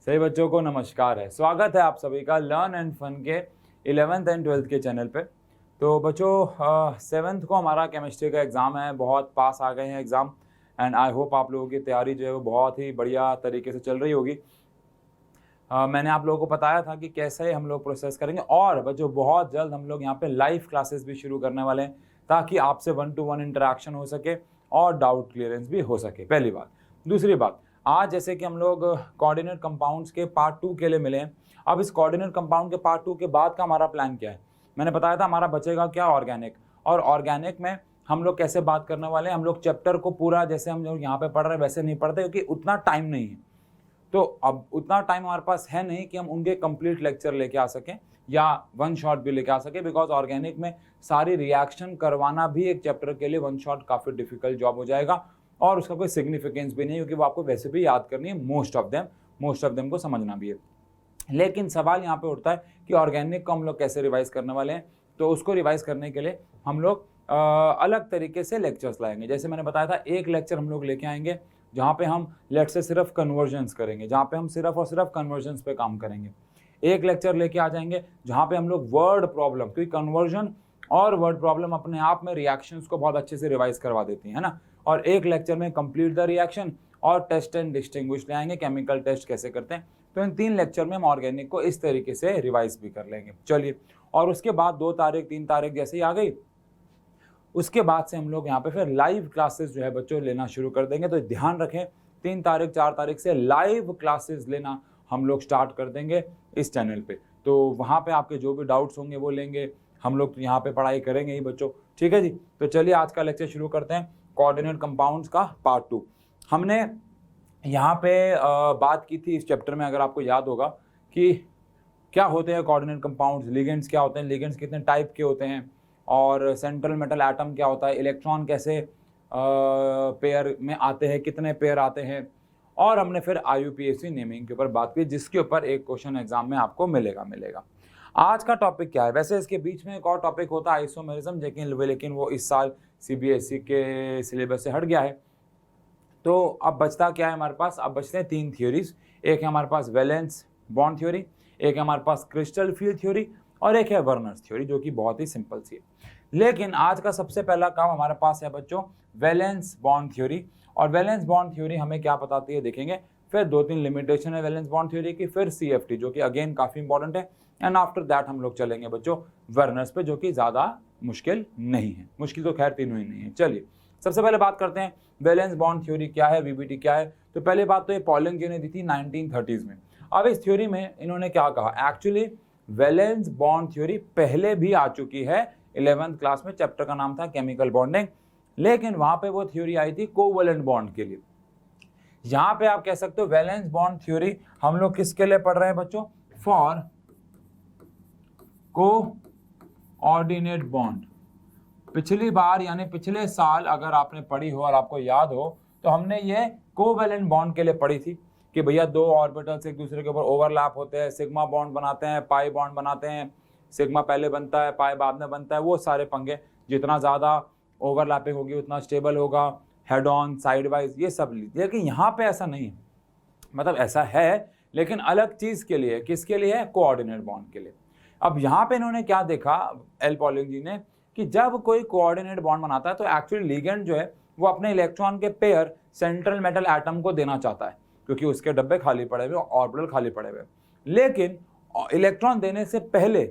सभी बच्चों को नमस्कार है। स्वागत है आप सभी का लर्न एंड फन के 11th एंड 12th के चैनल पे। तो बच्चों 7th को हमारा केमिस्ट्री का एग्ज़ाम है, बहुत पास आ गए हैं एग्ज़ाम एंड आई होप आप लोगों की तैयारी जो है वो बहुत ही बढ़िया तरीके से चल रही होगी। मैंने आप लोगों को बताया था कि कैसे हम लोग प्रोसेस करेंगे और बच्चों बहुत जल्द हम लोग यहाँ पे लाइव क्लासेस भी शुरू करने वाले हैं ताकि आपसे 1-to-1 इंटरेक्शन हो सके और डाउट क्लियरेंस भी हो सके। पहली बात। दूसरी बात, आज जैसे कि हम लोग कोऑर्डिनेट कंपाउंड्स के पार्ट 2 के लिए मिले हैं। अब इस कोऑर्डिनेट कंपाउंड के पार्ट 2 के बाद का हमारा प्लान क्या है? मैंने बताया था हमारा बचेगा क्या, ऑर्गेनिक। और ऑर्गेनिक में हम लोग कैसे बात करने वाले हैं, हम लोग चैप्टर को पूरा जैसे हम लोग यहाँ पे पढ़ रहे हैं वैसे नहीं पढ़ते क्योंकि उतना टाइम नहीं है। तो अब उतना टाइम हमारे पास है नहीं कि हम उनके कंप्लीट लेक्चर लेके आ सकें या वन शॉट भी लेके आ सकें, बिकॉज ऑर्गेनिक में सारी रिएक्शन करवाना भी एक चैप्टर के लिए वन शॉट काफ़ी डिफिकल्ट जॉब हो जाएगा और उसका कोई सिग्निफिकेंस भी नहीं है क्योंकि वो आपको वैसे भी याद करनी है। मोस्ट ऑफ देम को समझना भी है। लेकिन सवाल यहाँ पे उठता है कि ऑर्गेनिक को हम लोग कैसे रिवाइज करने वाले हैं। तो उसको रिवाइज करने के लिए हम लोग अलग तरीके से लेक्चर्स लाएंगे। जैसे मैंने बताया था, एक लेक्चर हम लोग लेके आएंगे जहाँ पे हम लेट से सिर्फ कन्वर्जन्स करेंगे, जहाँ पे हम सिर्फ और सिर्फ कन्वर्जन्स पे काम करेंगे। एक लेक्चर लेके आ जाएंगे जहाँ पे हम लोग वर्ड प्रॉब्लम, क्योंकि कन्वर्जन और वर्ड प्रॉब्लम अपने आप में रिएक्शंस को बहुत अच्छे से रिवाइज करवा देती है ना। और एक लेक्चर में कंप्लीट द रिएक्शन और टेस्ट एंड डिस्टिंग्विश ले आएंगे, केमिकल टेस्ट कैसे करते हैं। तो इन 3 लेक्चर में हम ऑर्गेनिक को इस तरीके से रिवाइज भी कर लेंगे। चलिए, और उसके बाद 2 तारीख 3 तारीख जैसे ही आ गई, उसके बाद से हम लोग यहाँ पे फिर लाइव क्लासेस जो है बच्चों लेना शुरू कर देंगे। तो ध्यान रखें, 3 तारीख 4 तारीख से लाइव क्लासेस लेना हम लोग स्टार्ट कर देंगे इस चैनल पे। तो वहाँ पे आपके जो भी डाउट्स होंगे वो लेंगे, हम लोग यहाँ पे पढ़ाई करेंगे ही बच्चों। ठीक है जी। तो चलिए आज का लेक्चर शुरू करते हैं, कोऑर्डिनेट कंपाउंड्स का पार्ट 2। हमने यहाँ पे बात की थी इस चैप्टर में, अगर आपको याद होगा, कि क्या होते हैं कोऑर्डिनेट कंपाउंड्स, लिगेंड्स क्या होते हैं, लिगेंड्स कितने टाइप के होते हैं, और सेंट्रल मेटल एटम क्या होता है, इलेक्ट्रॉन कैसे पेयर में आते हैं, कितने पेयर आते हैं। और हमने फिर IUPAC नेमिंग के ऊपर बात की, जिसके ऊपर एक क्वेश्चन एग्जाम में आपको मिलेगा। आज का टॉपिक क्या है? वैसे इसके बीच में एक और टॉपिक होता है आइसोमेरिज्म, लेकिन वो इस साल CBSE के सिलेबस से हट गया है। तो अब बचता क्या है हमारे पास? अब बचते हैं 3 थ्योरीज। एक है हमारे पास वैलेंस बॉन्ड थ्योरी, एक है हमारे पास क्रिस्टल फील्ड थ्योरी और एक है वर्नर्स थ्योरी, जो कि बहुत ही सिंपल सी है। लेकिन आज का सबसे पहला काम हमारे पास है बच्चों वैलेंस बॉन्ड थ्योरी। और वैलेंस बॉन्ड थ्योरी हमें क्या बताती है देखेंगे। फिर 2-3 लिमिटेशन है वैलेंस बॉन्ड थ्योरी की, फिर CFT जो कि अगेन काफ़ी इंपॉर्टेंट है। एंड आफ्टर दैट हम लोग चलेंगे बच्चों वर्नर्स पे, जो कि ज़्यादा मुश्किल नहीं है। मुश्किल तो खैर तीनों ही नहीं है। चलिए सबसे पहले बात करते हैं वैलेंस बॉन्ड थ्योरी क्या है, VBT क्या है। तो पहले बात तो ये पॉलिंग जी ने दी थी 1930s में। अब इस थ्योरी में इन्होंने क्या कहा, एक्चुअली वैलेंस बॉन्ड थ्योरी पहले भी आ चुकी है 11th क्लास में, चैप्टर का नाम था केमिकल बॉन्डिंग, लेकिन वहां पे वो थ्योरी आई थी कोवैलेंट बॉन्ड के लिए। यहां पे आप कह सकते हो वैलेंस बॉन्ड थ्योरी हम लोग किसके लिए पढ़ रहे हैं बच्चों? For coordinate bond. पिछली बार यानी पिछले साल अगर आपने पढ़ी हो और आपको याद हो तो हमने ये कोवैलेंट बॉन्ड के लिए पढ़ी थी कि भैया 2 ऑर्बिटल्स एक दूसरे के ऊपर ओवरलैप होते हैं, सिग्मा बॉन्ड बनाते हैं, पाई बॉन्ड बनाते हैं, सिग्मा पहले बनता है, पाई बाद में बनता है, वो सारे पंगे। जितना ज़्यादा ओवरलैपिंग होगी उतना स्टेबल होगा, हेड ऑन, साइड वाइज, ये सब। लेकिन यहाँ पे ऐसा नहीं है, मतलब ऐसा है लेकिन अलग चीज़ के लिए। किसके लिए है? कोऑर्डिनेट बॉन्ड के लिए। अब यहाँ पे इन्होंने क्या देखा, एल पॉलिंग जी ने, कि जब कोई कोऑर्डिनेट बॉन्ड बनाता है तो एक्चुअली लिगेंड जो है वो अपने इलेक्ट्रॉन के पेयर सेंट्रल मेटल एटम को देना चाहता है क्योंकि उसके डब्बे खाली पड़े हुए, ऑर्बिटल खाली पड़े हुए। लेकिन इलेक्ट्रॉन देने से पहले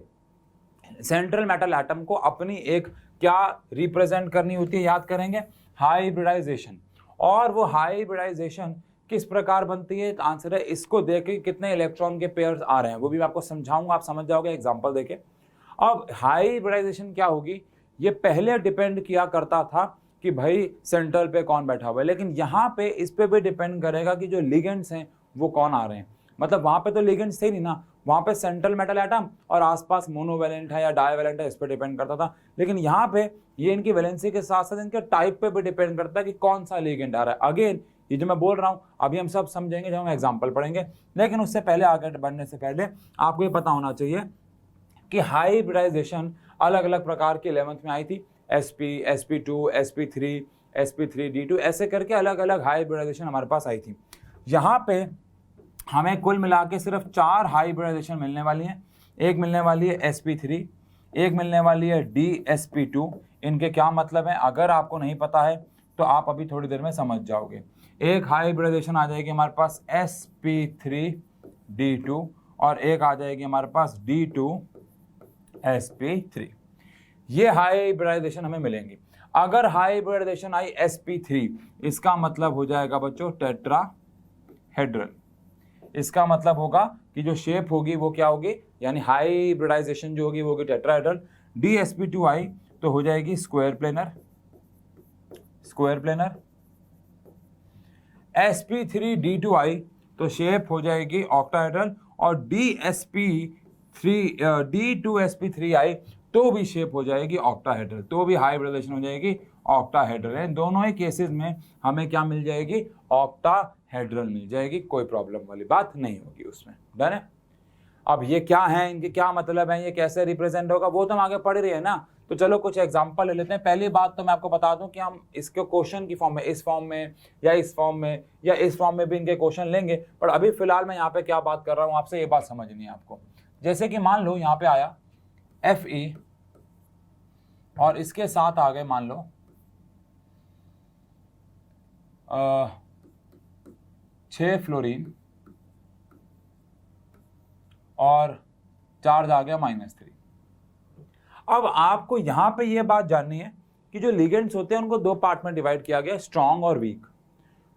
सेंट्रल मेटल एटम को अपनी एक क्या रिप्रेजेंट करनी होती है, याद करेंगे, हाइब्रिडाइजेशन। और वो हाइब्रिडाइजेशन किस प्रकार बनती है? आंसर है इसको देखे कितने इलेक्ट्रॉन के पेयर्स आ रहे हैं, वो भी मैं आपको समझाऊंगा, आप समझ जाओगे एग्जांपल देके। अब हाइब्रिडाइजेशन क्या होगी, ये पहले डिपेंड किया करता था कि भाई सेंट्रल पे कौन बैठा हुआ है, लेकिन यहाँ पे इस पे भी डिपेंड करेगा कि जो लिगेंड्स हैं वो कौन आ रहे हैं। मतलब वहाँ पे तो लिगेंड्स थे नहीं ना, वहाँ पे सेंट्रल मेटल एटम और आसपास मोनोवैलेंट है या डाईवैलेंट है, इस पर डिपेंड करता था। लेकिन यहाँ पे ये इनकी वैलेंसी के साथ साथ इनके टाइप पे भी डिपेंड करता है कि कौन सा लिगेंड आ रहा है। अगेन ये जो मैं बोल रहा हूँ अभी हम सब समझेंगे जब हम एग्जाम्पल पढ़ेंगे, लेकिन उससे पहले आगे बढ़ने से पहले आपको ये पता होना चाहिए कि हाइब्रिडाइजेशन अलग अलग प्रकार की 11th में आई थी। sp, sp2, sp3, sp3d2 ऐसे करके अलग अलग हाइब्रिडाइजेशन हमारे पास आई थी। यहाँ पे हमें कुल मिला के सिर्फ 4 हाइब्रिडाइजेशन मिलने वाली हैं। एक मिलने वाली है sp3, एक मिलने वाली है dsp2। इनके क्या मतलब है अगर आपको नहीं पता है तो आप अभी थोड़ी देर में समझ जाओगे। एक हाइब्रिडाइजेशन आ जाएगी हमारे पास sp3d2 और एक आ जाएगी हमारे पास d2sp3। ये हाइब्रिडाइजेशन हमें मिलेंगी। अगर हाइब्रिडाइजेशन आई sp3, इसका मतलब हो जाएगा बच्चों टेट्राहेड्रल। इसका मतलब होगा कि जो शेप होगी वो क्या होगी, यानी हाइब्रिडाइजेशन जो होगी वो होगी टेट्राहेड्रल। dsp2 आई तो हो जाएगी स्क्वायर प्लेनर। sp3d2 आई तो शेप हो जाएगी ऑक्टाहेड्रल। और d2sp3 आई तो भी शेप हो जाएगी ऑक्टाहेड्रल, तो भी हाइब्रिडाइजेशन हो जाएगी ऑक्टाहेड्रल। दोनों ही केसेस में हमें क्या मिल जाएगी, ऑक्टाहेड्रल मिल जाएगी, कोई प्रॉब्लम वाली बात नहीं होगी उसमें। डन है। अब ये क्या है, इनके क्या मतलब है, ये कैसे रिप्रेजेंट होगा वो तो हम आगे पढ़ रही है ना। तो चलो कुछ एग्जांपल ले लेते हैं। पहली बात तो मैं आपको बता दूं कि हम इसके क्वेश्चन की फॉर्म में, इस फॉर्म में या इस फॉर्म में या इस फॉर्म में भी इनके क्वेश्चन लेंगे, पर अभी फिलहाल मैं यहाँ पे क्या बात कर रहा हूँ आपसे ये बात समझनी है आपको। जैसे कि मान लो यहाँ पे आया Fe और इसके साथ आ गए मान लो 6 फ्लोरीन और चार्ज आ गया -3। अब आपको यहां पे ये बात जाननी है कि जो लिगेंड्स होते हैं उनको 2 पार्ट में डिवाइड किया गया, स्ट्रॉन्ग और वीक।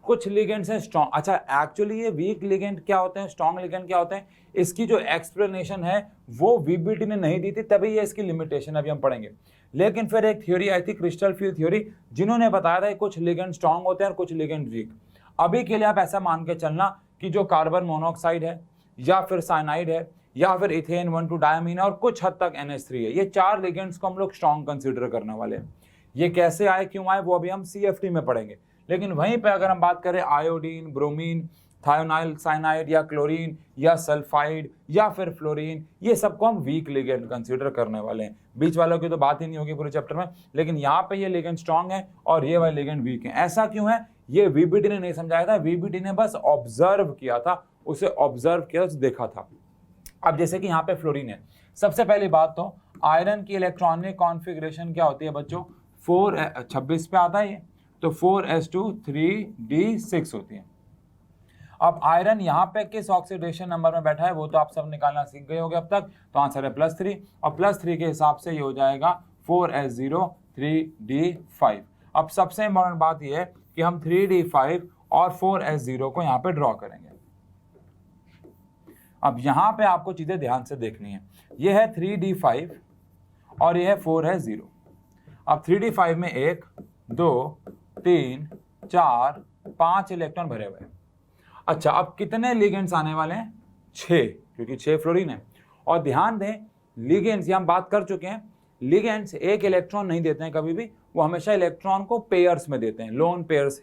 कुछ लिगेंड्स हैं स्ट्रॉन्ग। अच्छा, एक्चुअली ये वीक लिगेंड क्या होते हैं, स्ट्रॉन्ग लिगेंड क्या होते हैं, इसकी जो एक्सप्लेनेशन है वो वीबीटी ने नहीं दी थी, तभी ये इसकी लिमिटेशन अभी हम पढ़ेंगे। लेकिन फिर एक थ्योरी आई थी, क्रिस्टल फील्ड थ्योरी, जिन्होंने बताया था कुछ लिगेंड स्ट्रॉन्ग होते हैं और कुछ लिगेंड वीक। अभी के लिए आप ऐसा मान के चलना कि जो कार्बन मोनोऑक्साइड है या फिर साइनाइड है या फिर इथेन 1,2 डायमीन और कुछ हद तक NH3 है, ये 4 लिगेंड्स को हम लोग स्ट्रॉन्ग कंसीडर करने वाले हैं। ये कैसे आए, क्यों आए, वो अभी हम CFT में पढ़ेंगे। लेकिन वहीं पे अगर हम बात करें आयोडीन, ब्रोमीन, थायोनाइल साइनाइड या क्लोरीन या सल्फाइड या फिर फ्लोरीन, ये सबको हम वीक लिगेंड कंसीडर करने वाले हैं। बीच वालों की तो बात ही नहीं होगी पूरे चैप्टर में, लेकिन यहाँ पे ये लिगेंड स्ट्रॉन्ग है और ये वाले लिगेंड वीक है। ऐसा क्यों है, ये वीबीटी ने नहीं समझाया था, वीबीटी ने बस ऑब्जर्व किया था, उसे ऑब्जर्व किया, उसे देखा था। अब जैसे कि यहाँ पे फ्लोरीन है, सबसे पहली बात तो आयरन की इलेक्ट्रॉनिक कॉन्फ़िगरेशन क्या होती है बच्चों, 426 पे आता है ये, तो 4s2 3d6 होती है। अब आयरन यहाँ पे किस ऑक्सीडेशन नंबर में बैठा है वो तो आप सब निकालना सीख गए होंगे अब तक, तो आंसर है +3 और +3 के हिसाब से ये हो जाएगा 4s0 3d5। अब सबसे इंपॉर्टेंट बात ये है कि हम 3d5 और 4s0 को यहाँ पे ड्रॉ करेंगे। अब यहाँ पे आपको चीजें ध्यान से देखनी है, ये है 3d5 और ये है 4s0। अब 3d5 में 1 2 3 4 5 इलेक्ट्रॉन भरे हुए हैं। अच्छा, अब कितने लिगेंड्स आने वाले हैं, 6, क्योंकि 6 फ्लोरीन है। और ध्यान दें लिगेंड्स, ये हम बात कर चुके हैं, लिगेंड्स एक इलेक्ट्रॉन नहीं देते हैं कभी भी, वो हमेशा इलेक्ट्रॉन को पेयर्स में देते हैं, लोन पेयर्स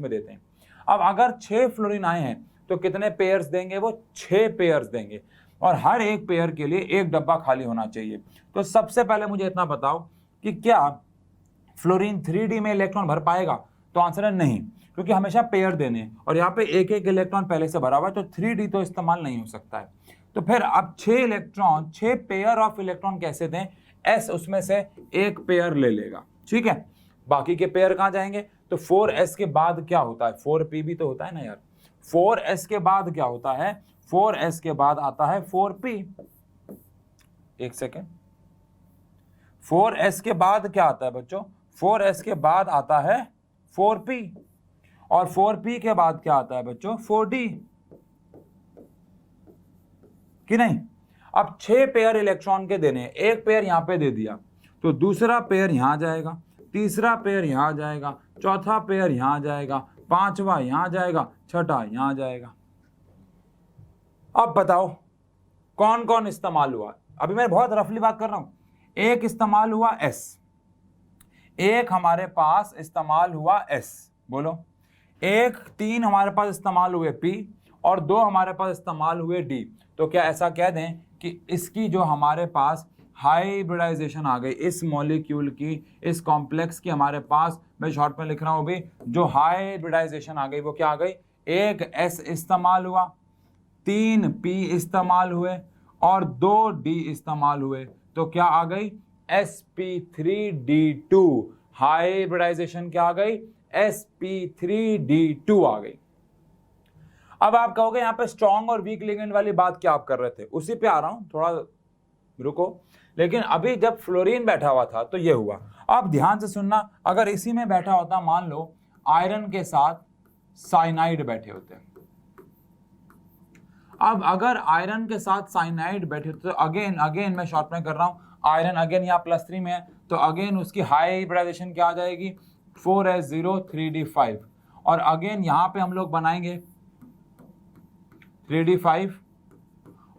में देते हैं। अब अगर 6 फ्लोरीन आए हैं तो कितने पेयर्स देंगे, वो 6 पेयर्स देंगे और हर एक पेयर के लिए एक डब्बा खाली होना चाहिए। तो सबसे पहले मुझे इतना बताओ कि क्या फ्लोरीन 3D में इलेक्ट्रॉन भर पाएगा, तो आंसर है नहीं, क्योंकि हमेशा पेयर देने हैं और यहाँ पे एक एक इलेक्ट्रॉन पहले से भरा हुआ है, तो 3D तो इस्तेमाल नहीं हो सकता है। तो फिर अब 6 इलेक्ट्रॉन, 6 पेयर ऑफ इलेक्ट्रॉन कैसे दें, S उसमें से एक पेयर ले लेगा, ठीक है। बाकी के पेयर कहाँ जाएंगे, तो 4s के बाद क्या होता है, 4p भी तो होता है ना यार, 4s के बाद क्या होता है, 4s के बाद आता है 4p। एक सेकेंड, 4s के बाद क्या आता है बच्चों, 4s के बाद आता है 4p और 4p के बाद क्या आता है बच्चों, 4d, कि नहीं। अब 6 पेयर इलेक्ट्रॉन के देने, एक पेयर यहां पे दे दिया तो दूसरा पेयर यहां जाएगा, तीसरा पेयर यहां जाएगा, चौथा पेयर यहां जाएगा, पांचवा यहां जाएगा, छठा यहां जाएगा। अब बताओ कौन कौन इस्तेमाल हुआ, अभी मैं बहुत रफली बात कर रहा हूं। एक इस्तेमाल हुआ S, एक हमारे पास इस्तेमाल हुआ S, बोलो, एक 3 हमारे पास इस्तेमाल हुए P और 2 हमारे पास इस्तेमाल हुए D। तो क्या ऐसा कह दें कि इसकी जो हमारे पास हाइब्रिडाइजेशन आ गई, इस मॉलिक्यूल की, इस कॉम्प्लेक्स की हमारे पास, मैं शॉर्ट में लिख रहा हूं अभी, जो हाइब्रिडाइजेशन आ गई वो क्या आ गई, एक S इस्तेमाल हुआ, 3 p इस्तेमाल हुए और 2 d इस्तेमाल हुए, तो क्या आ गई sp3d2। हाइब्रिडाइजेशन क्या आ गई, sp3d2 आ गई। अब आप कहोगे यहाँ पे स्ट्रॉन्ग और वीक लिगेंड वाली बात क्या आप कर रहे थे, उसी पे आ रहा हूं, थोड़ा रुको। लेकिन अभी जब फ्लोरीन बैठा हुआ था तो ये हुआ। अब ध्यान से सुनना, अगर इसी में बैठा होता, मान लो आयरन के साथ साइनाइड बैठे होते, अब अगर आयरन के साथ साइनाइड बैठे तो अगेन मैं शॉर्ट में कर रहा हूं, आयरन अगेन यहाँ +3 में है, तो अगेन उसकी हाइब्रिडाइजेशन क्या आ जाएगी 4s0 3d5, और अगेन यहाँ पे हम लोग बनाएंगे 3d5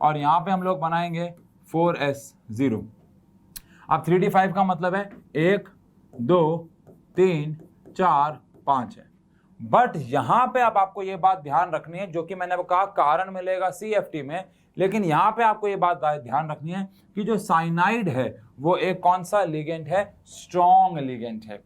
और यहाँ पे हम लोग बनाएंगे 4s0। अब 3d5 का मतलब है 1 2 3 4 5 है। बट यहां पे अब आपको ये बात ध्यान रखनी है, जो कि मैंने कहा कारण मिलेगा CFT में, लेकिन यहां पे आपको ये बात ध्यान रखनी है कि जो साइनाइड है वो एक कौन सा लिगेंड है, स्ट्रॉन्ग लिगेंड है।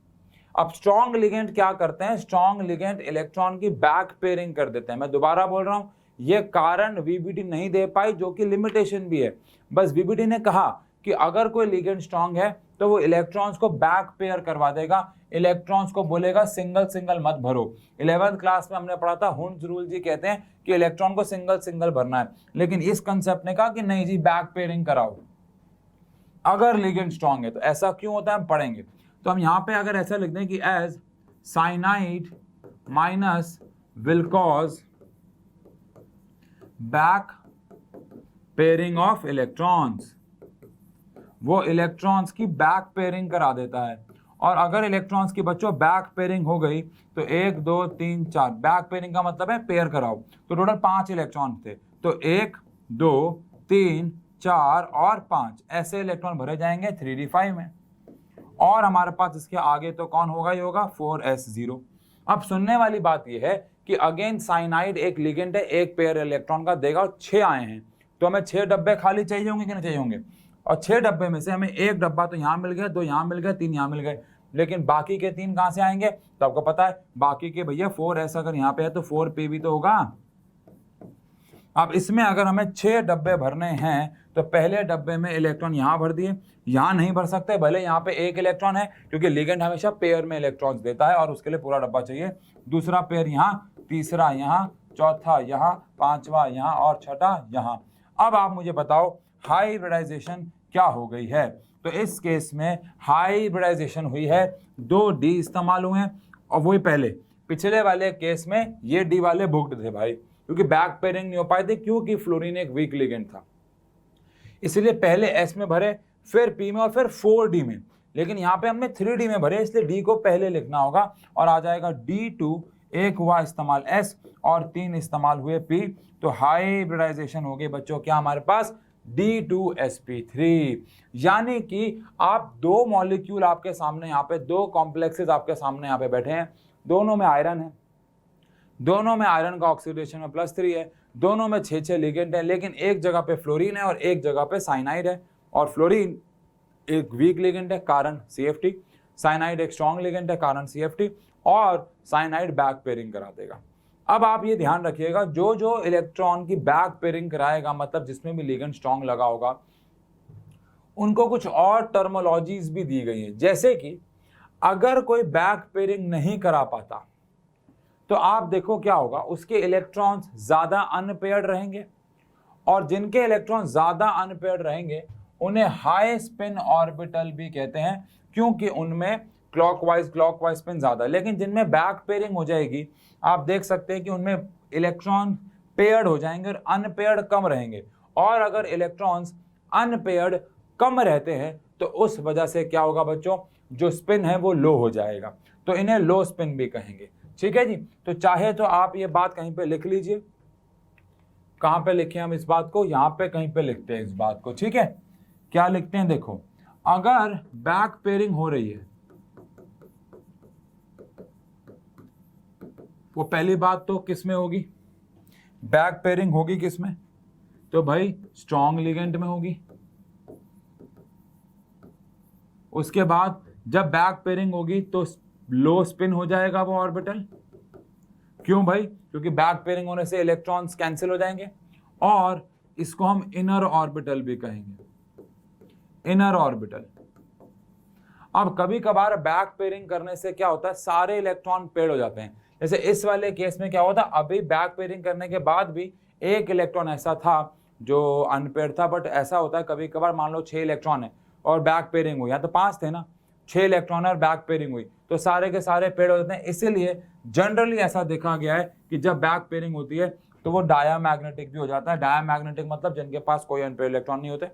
अब स्ट्रॉन्ग लिगेंड क्या करते हैं, स्ट्रॉन्ग लिगेंड इलेक्ट्रॉन की बैक पेयरिंग कर देते हैं। मैं दोबारा बोल रहा हूं, ये कारण VBT नहीं दे पाई, जो कि लिमिटेशन भी है। बस VBT ने कहा कि अगर कोई लिगेंड स्ट्रॉन्ग है तो वो इलेक्ट्रॉन्स को बैक पेयर करवा देगा, इलेक्ट्रॉन्स को बोलेगा सिंगल सिंगल मत भरो। 11th क्लास में हमने पढ़ा था, हुंस रूल जी कहते हैं कि इलेक्ट्रॉन को सिंगल सिंगल भरना है, लेकिन इस कंसेप्ट ने कहा कि नहीं जी, बैक पेयरिंग कराओ अगर लिगेंड स्ट्रॉन्ग है। तो ऐसा क्यों होता है हम पढ़ेंगे। तो हम यहाँ पे अगर ऐसा लिख दें कि as cyanide minus will cause back pairing of electrons, वो इलेक्ट्रॉन्स की बैक पेयरिंग करा देता है। और अगर इलेक्ट्रॉन्स की बच्चों बैक पेयरिंग हो गई तो 1 2 3 4, बैक पेयरिंग का मतलब है पेयर कराओ, तो टोटल 5 इलेक्ट्रॉन थे, तो 1 2 3 4 और 5 ऐसे इलेक्ट्रॉन भरे जाएंगे 3d5 में, और हमारे पास इसके आगे तो कौन होगा, ये होगा 4s0। अब सुनने वाली बात ये है कि अगेन साइनाइड एक लिगेंड है, एक पेयर इलेक्ट्रॉन का देगा और 6 आए हैं, तो हमें 6 डब्बे खाली चाहिए होंगे कि नहीं चाहिए होंगे, और 6 डब्बे में से हमें 1 डब्बा तो यहाँ मिल गया, 2 यहाँ मिल गए, 3 यहाँ मिल गए, लेकिन बाकी के 3 कहाँ से आएंगे, तो आपको पता है बाकी के भैया 4s अगर यहाँ पे है तो 4p भी तो होगा। अब इसमें अगर हमें 6 डब्बे भरने हैं तो पहले डब्बे में इलेक्ट्रॉन यहाँ भर दिए, यहाँ नहीं भर सकते, भले यहाँ पे 1 इलेक्ट्रॉन है, क्योंकि लिगेंड हमेशा पेयर में इलेक्ट्रॉन्स देता है और उसके लिए पूरा डब्बा चाहिए। दूसरा पेयर यहाँ, तीसरा यहाँ, चौथा यहाँ, पांचवा यहाँ और छठा यहाँ। अब आप मुझे बताओ हाइब्रिडाइजेशन क्या हो गई है। तो इस केस में हाइब्रिडाइजेशन हुई है, 2 D इस्तेमाल हुए हैं, और वही पहले पिछले वाले केस में ये D वाले बुक्ड थे भाई, क्योंकि बैक पेयरिंग नहीं हो पाए थे, क्योंकि फ्लोरीन एक वीक लिगेंड था, इसलिए पहले S में भरे, फिर P में और फिर 4D में। लेकिन यहाँ पे हमने 3D में भरे, इसलिए D को पहले लिखना होगा और आ जाएगा D2, एक हुआ इस्तेमाल S और 3 इस्तेमाल हुए P। तो हाइब्रिडाइजेशन हो गई बच्चों क्या हमारे पास, D2sp3। यानी कि आप 2 मॉलिक्यूल आपके सामने, यहाँ पे 2 कॉम्प्लेक्सेस आपके सामने यहाँ पे बैठे हैं, दोनों में आयरन है, दोनों में आयरन का ऑक्सीडेशन में +3 है, दोनों में 6 लिगेंड है, लेकिन एक जगह पे फ्लोरीन है और एक जगह पे साइनाइड है, और फ्लोरीन एक वीक लिगेंड है कारण CFT, साइनाइड एक स्ट्रॉन्ग लिगेंड है कारण CFT, और साइनाइड बैक पेयरिंग करा देगा। अब आप ये ध्यान रखिएगा, जो जो इलेक्ट्रॉन की बैक पेयरिंग कराएगा, मतलब जिसमें भी लिगेंड स्ट्रॉन्ग लगा होगा, उनको कुछ और टर्मोलॉजीज भी दी गई है। जैसे कि अगर कोई बैक पेयरिंग नहीं करा पाता तो आप देखो क्या होगा, उसके इलेक्ट्रॉन्स ज्यादा अनपेयर्ड रहेंगे, और जिनके इलेक्ट्रॉन ज्यादा अनपेयर्ड रहेंगे उन्हें हाई स्पिन ऑर्बिटल भी कहते हैं, क्योंकि उनमें क्लॉकवाइज स्पिन ज्यादा। लेकिन जिनमें बैक पेयरिंग हो जाएगी, आप देख सकते हैं कि उनमें इलेक्ट्रॉन पेयर्ड हो जाएंगे और अनपेयर्ड कम रहेंगे, और अगर इलेक्ट्रॉन्स अनपेयर्ड कम रहते हैं तो उस वजह से क्या होगा बच्चों, जो स्पिन है वो लो हो जाएगा, तो इन्हें लो स्पिन भी कहेंगे। ठीक है जी, तो चाहे तो आप ये बात कहीं पे लिख लीजिए, कहां पे लिखे हम इस बात को, यहां पे कहीं पे लिखते हैं इस बात को। ठीक है, क्या लिखते हैं, देखो अगर बैक पेयरिंग हो रही है, वो पहली बात तो किस में होगी, बैक पेयरिंग होगी किस में, तो भाई स्ट्रॉन्ग लिगेंड में होगी। उसके बाद जब बैक पेयरिंग होगी तो लो स्पिन हो जाएगा वो ऑर्बिटल, क्यों भाई, क्योंकि बैक पेयरिंग होने से इलेक्ट्रॉन्स कैंसिल हो जाएंगे, और इसको हम इनर ऑर्बिटल भी कहेंगे, इनर ऑर्बिटल। अब कभी कभार बैक पेयरिंग करने से क्या होता है, सारे इलेक्ट्रॉन पेड हो जाते हैं। जैसे इस वाले केस में क्या होता, अभी बैक पेयरिंग करने के बाद भी एक इलेक्ट्रॉन ऐसा था जो अनपेड था, बट ऐसा होता है कभी कभार मान लो 6 इलेक्ट्रॉन है और बैक पेयरिंग हुई, या तो 5 थे ना, 6 इलेक्ट्रॉन और बैक पेयरिंग हुई, तो सारे के सारे पेड हो जाते हैं। इसीलिए जनरली ऐसा देखा गया है कि जब बैक पेयरिंग होती है तो वो डायामैग्नेटिक भी हो जाता है। डायामैग्नेटिक मतलब जिनके पास कोई अनपेड इलेक्ट्रॉन नहीं होते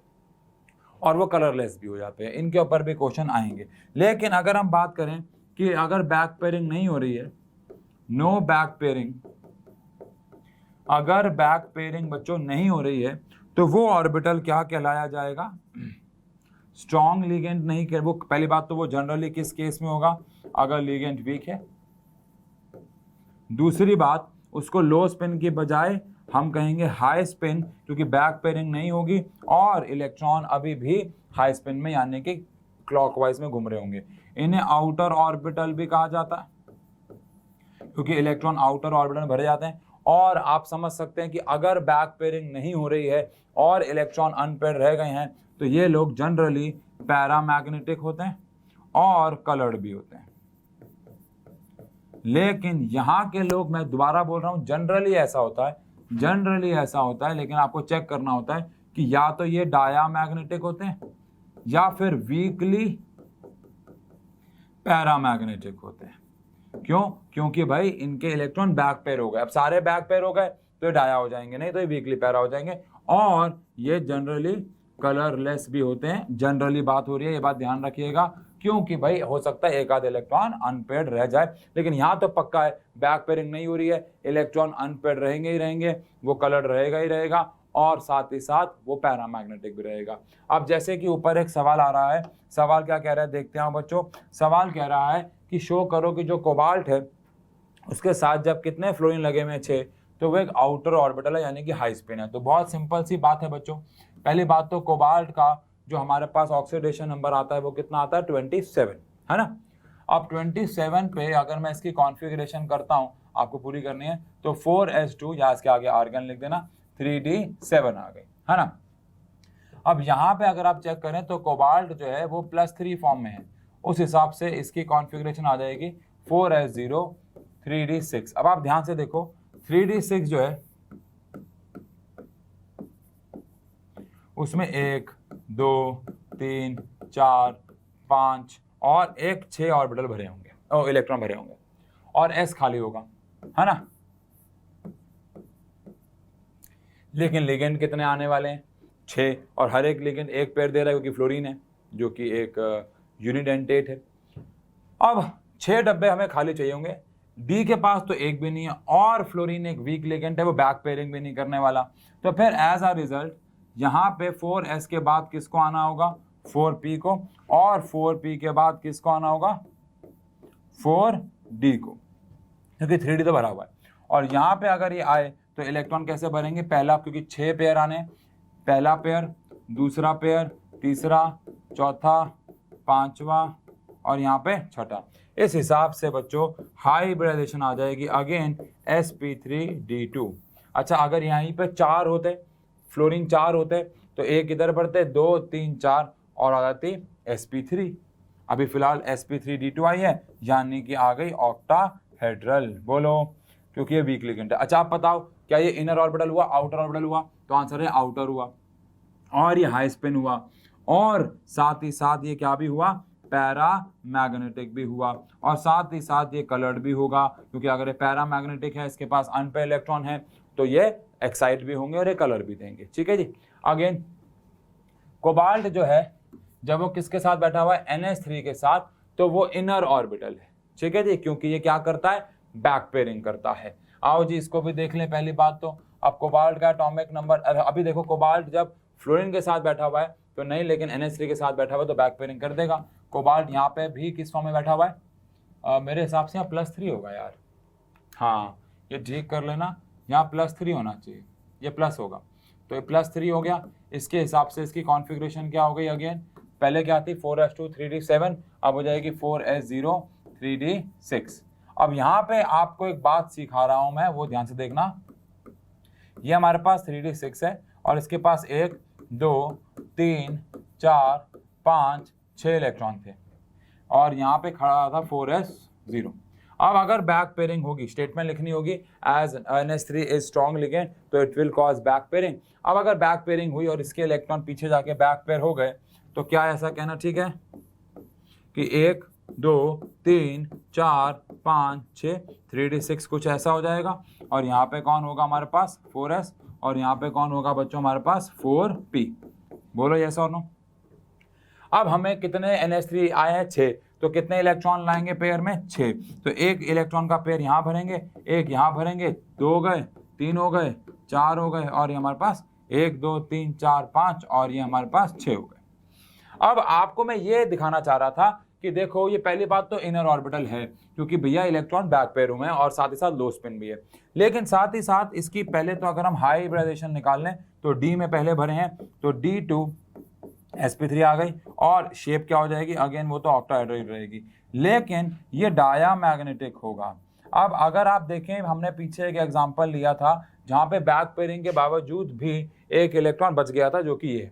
और वो कलरलेस भी हो जाते हैं। इनके ऊपर भी क्वेश्चन आएंगे। लेकिन अगर हम बात करें कि अगर बैक पेयरिंग नहीं हो रही है, नो बैक पेयरिंग, अगर बैक पेयरिंग बच्चों नहीं हो रही है तो वो ऑर्बिटल क्या कहलाया जाएगा, स्ट्रॉन्ग लिगेंड नहीं कर। वो पहली बात तो वो जनरली किस केस में होगा, अगर लिगेंड वीक है। दूसरी बात, उसको लो स्पिन की बजाय हम कहेंगे हाई स्पिन, क्योंकि बैक पेयरिंग नहीं होगी और इलेक्ट्रॉन अभी भी हाई स्पिन में यानी कि क्लॉकवाइज में घूम रहे होंगे। इन्हें आउटर ऑर्बिटल भी कहा जाता है, क्योंकि इलेक्ट्रॉन आउटर ऑर्बिटल में भरे जाते हैं। और आप समझ सकते हैं कि अगर बैक पेयरिंग नहीं हो रही है और इलेक्ट्रॉन अनपेड रह गए हैं तो ये लोग जनरली पैरामैग्नेटिक होते हैं और कलर्ड भी होते हैं। लेकिन यहाँ के लोग, मैं दोबारा बोल रहा हूँ, जनरली ऐसा होता है, जनरली ऐसा होता है, लेकिन आपको चेक करना होता है कि या तो ये डायामैग्नेटिक होते हैं या फिर वीकली पैरामैग्नेटिक होते हैं। क्यों? क्योंकि भाई इनके इलेक्ट्रॉन बैक पेयर हो गए। अब सारे बैक पेयर हो गए तो ये डाया हो जाएंगे, नहीं तो ये वीकली पैरा हो जाएंगे। और ये जनरली कलरलेस भी होते हैं। जनरली बात हो रही है, ये बात ध्यान रखिएगा, क्योंकि भाई हो सकता है एक आध इलेक्ट्रॉन अनपेड रह जाए, लेकिन यहाँ तो पक्का है बैक पेयरिंग नहीं हो रही है, इलेक्ट्रॉन अनपेड रहेंगे ही रहेंगे, वो कलर्ड रहेगा ही रहेगा और साथ ही साथ वो पैरामैग्नेटिक भी रहेगा। अब जैसे कि ऊपर एक सवाल आ रहा है, सवाल क्या कह रहा है देखते हैं बच्चों। सवाल कह रहा है कि शो करो कि जो कोबाल्ट है उसके साथ जब कितने फ्लोरीन लगे हुए 6, तो वो एक आउटर ऑर्बिटल है यानी कि हाई स्पिन है। तो बहुत सिंपल सी बात है बच्चों। पहली बात तो कोबाल्ट का जो हमारे पास ऑक्सीडेशन नंबर आता है वो कितना आता है, 27, है ना। अब 27 पे अगर मैं इसकी कॉन्फ़िगरेशन करता हूँ, आपको पूरी करनी है, तो 4s2 या इसके आगे आर्गन लिख देना, 3d7 आ गई, है ना। अब यहाँ पे अगर आप चेक करें तो कोबाल्ट जो है वो +3 फॉर्म में है, उस हिसाब से इसकी कॉन्फ़िगरेशन आ जाएगी 4s0 3d6। अब आप ध्यान से देखो 3d6 जो है उसमें 1 2 3 4 5 और एक 6 ऑर्बिटल भरे होंगे, इलेक्ट्रॉन भरे होंगे और s खाली होगा, है ना। लेकिन लिगेंड कितने आने वाले हैं, 6, और हर एक लिगेंड एक पेयर दे रहा है क्योंकि फ्लोरीन है जो कि एक यूनिडेंटेट है। अब 6 डब्बे हमें खाली चाहिए होंगे। डी के पास तो एक भी नहीं है और फ्लोरीन एक वीक लिगेंड है, वो बैक पेयरिंग भी नहीं करने वाला। तो फिर एज अ रिजल्ट यहाँ पे 4s के बाद किसको आना होगा, 4p को, और 4p के बाद किसको आना होगा, 4d को, क्योंकि 3d तो भरा हुआ है। और यहाँ पे अगर ये आए तो इलेक्ट्रॉन कैसे भरेंगे, पहला, क्योंकि 6 पेयर आने, पहला पेयर, दूसरा पेयर, तीसरा, चौथा, पांचवा और यहाँ पे छठा। इस हिसाब से बच्चों हाइब्रिडाइजेशन आ जाएगी अगेन sp3d2। अच्छा, अगर यहीं पे 4 होते, फ्लोरीन 4 होते तो एक इधर बढ़ते, 2 3 4 और आ जाती sp3। अभी फिलहाल sp3d2 आई है यानी कि आ गई ऑक्टाहेड्रल। बोलो, क्योंकि ये वीक लिगेंड है। अच्छा, आप बताओ क्या ये इनर ऑर्बिटल हुआ, आउटर ऑर्बिटल हुआ? तो आंसर है आउटर हुआ, और ये हाई स्पिन हुआ, और साथ ही साथ ये क्या भी हुआ, पैरामैग्नेटिक भी हुआ, और साथ ही साथ ये कलर्ड भी होगा, क्योंकि अगर ये पैरामैग्नेटिक है, इसके पास अनपेयर इलेक्ट्रॉन है, तो ये एक्साइट भी होंगे और ये कलर भी देंगे। ठीक है जी। अगेन कोबाल्ट जो है जब वो किसके साथ बैठा हुआ है, NH3 के साथ, तो वो इनर ऑर्बिटल है। ठीक है जी, क्योंकि ये क्या करता है, बैक पेयरिंग करता है। आओ जी इसको भी देख लें। पहली बात तो अब कोबाल्ट का एटॉमिक नंबर, अभी देखो कोबाल्ट जब फ्लोरीन के साथ बैठा हुआ है तो नहीं, लेकिन NH3 के साथ बैठा हुआ है तो बैक पेयरिंग कर देगा। कोबाल्ट यहाँ पे भी किस फॉर्म में बैठा हुआ है, मेरे हिसाब से यहाँ +3 होगा यार, हाँ ये ठीक कर लेना, यहाँ +3 होना चाहिए, ये प्लस होगा, तो ये +3 हो गया। इसके हिसाब से इसकी कॉन्फ़िगरेशन क्या हो गई, अगेन पहले क्या थी 4s2 3d7, अब हो जाएगी 4s0 3d6। अब यहाँ पे आपको एक बात सिखा रहा हूँ मैं, वो ध्यान से देखना ये हमारे पास 3d6 है और इसके पास 1 2 3 4 5 6 इलेक्ट्रॉन थे और यहाँ पे खड़ा था 4s0। अब अगर बैक पेयरिंग होगी, स्टेटमेंट लिखनी होगी as NH3 is strong ligand तो it will cause back pairing. अब अगर बैक पेयरिंग हुई और इसके इलेक्ट्रॉन पीछे जाके बैक पेयर हो गए तो क्या ऐसा कहना ठीक है कि 1 2 3 4 5 6 3d6 कुछ ऐसा हो जाएगा और यहाँ पे कौन होगा हमारे पास 4s और यहाँ पे कौन होगा बच्चों हमारे पास 4p। बोलो यस और नो। अब हमें कितने NH3 आए हैं 6, तो कितने इलेक्ट्रॉन लाएंगे पेयर में 6, तो एक इलेक्ट्रॉन का पेयर यहाँ भरेंगे, एक यहाँ भरेंगे, 2 हो गए, 3 हो गए, 4 हो गए और ये हमारे पास 1 2 3 4 5 और ये हमारे पास 6 हो गए। अब आपको मैं ये दिखाना चाह रहा था कि देखो ये पहली बात तो इनर ऑर्बिटल है क्योंकि भैया इलेक्ट्रॉन बैक पेयर हुए हैं और साथ ही साथ लो स्पिन भी है, लेकिन साथ ही साथ इसकी पहले तो अगर हम हाइब्रिडाइजेशन निकाल लें तो डी में पहले भरे हैं तो D2 sp3 आ गई और शेप क्या हो जाएगी अगेन वो तो ऑक्टाहेड्रल रहेगी, लेकिन ये डायामैग्नेटिक होगा। अब अगर आप देखें हमने पीछे एक एग्जांपल लिया था जहां पे बैक पेयरिंग के बावजूद भी एक इलेक्ट्रॉन बच गया था जो कि ये,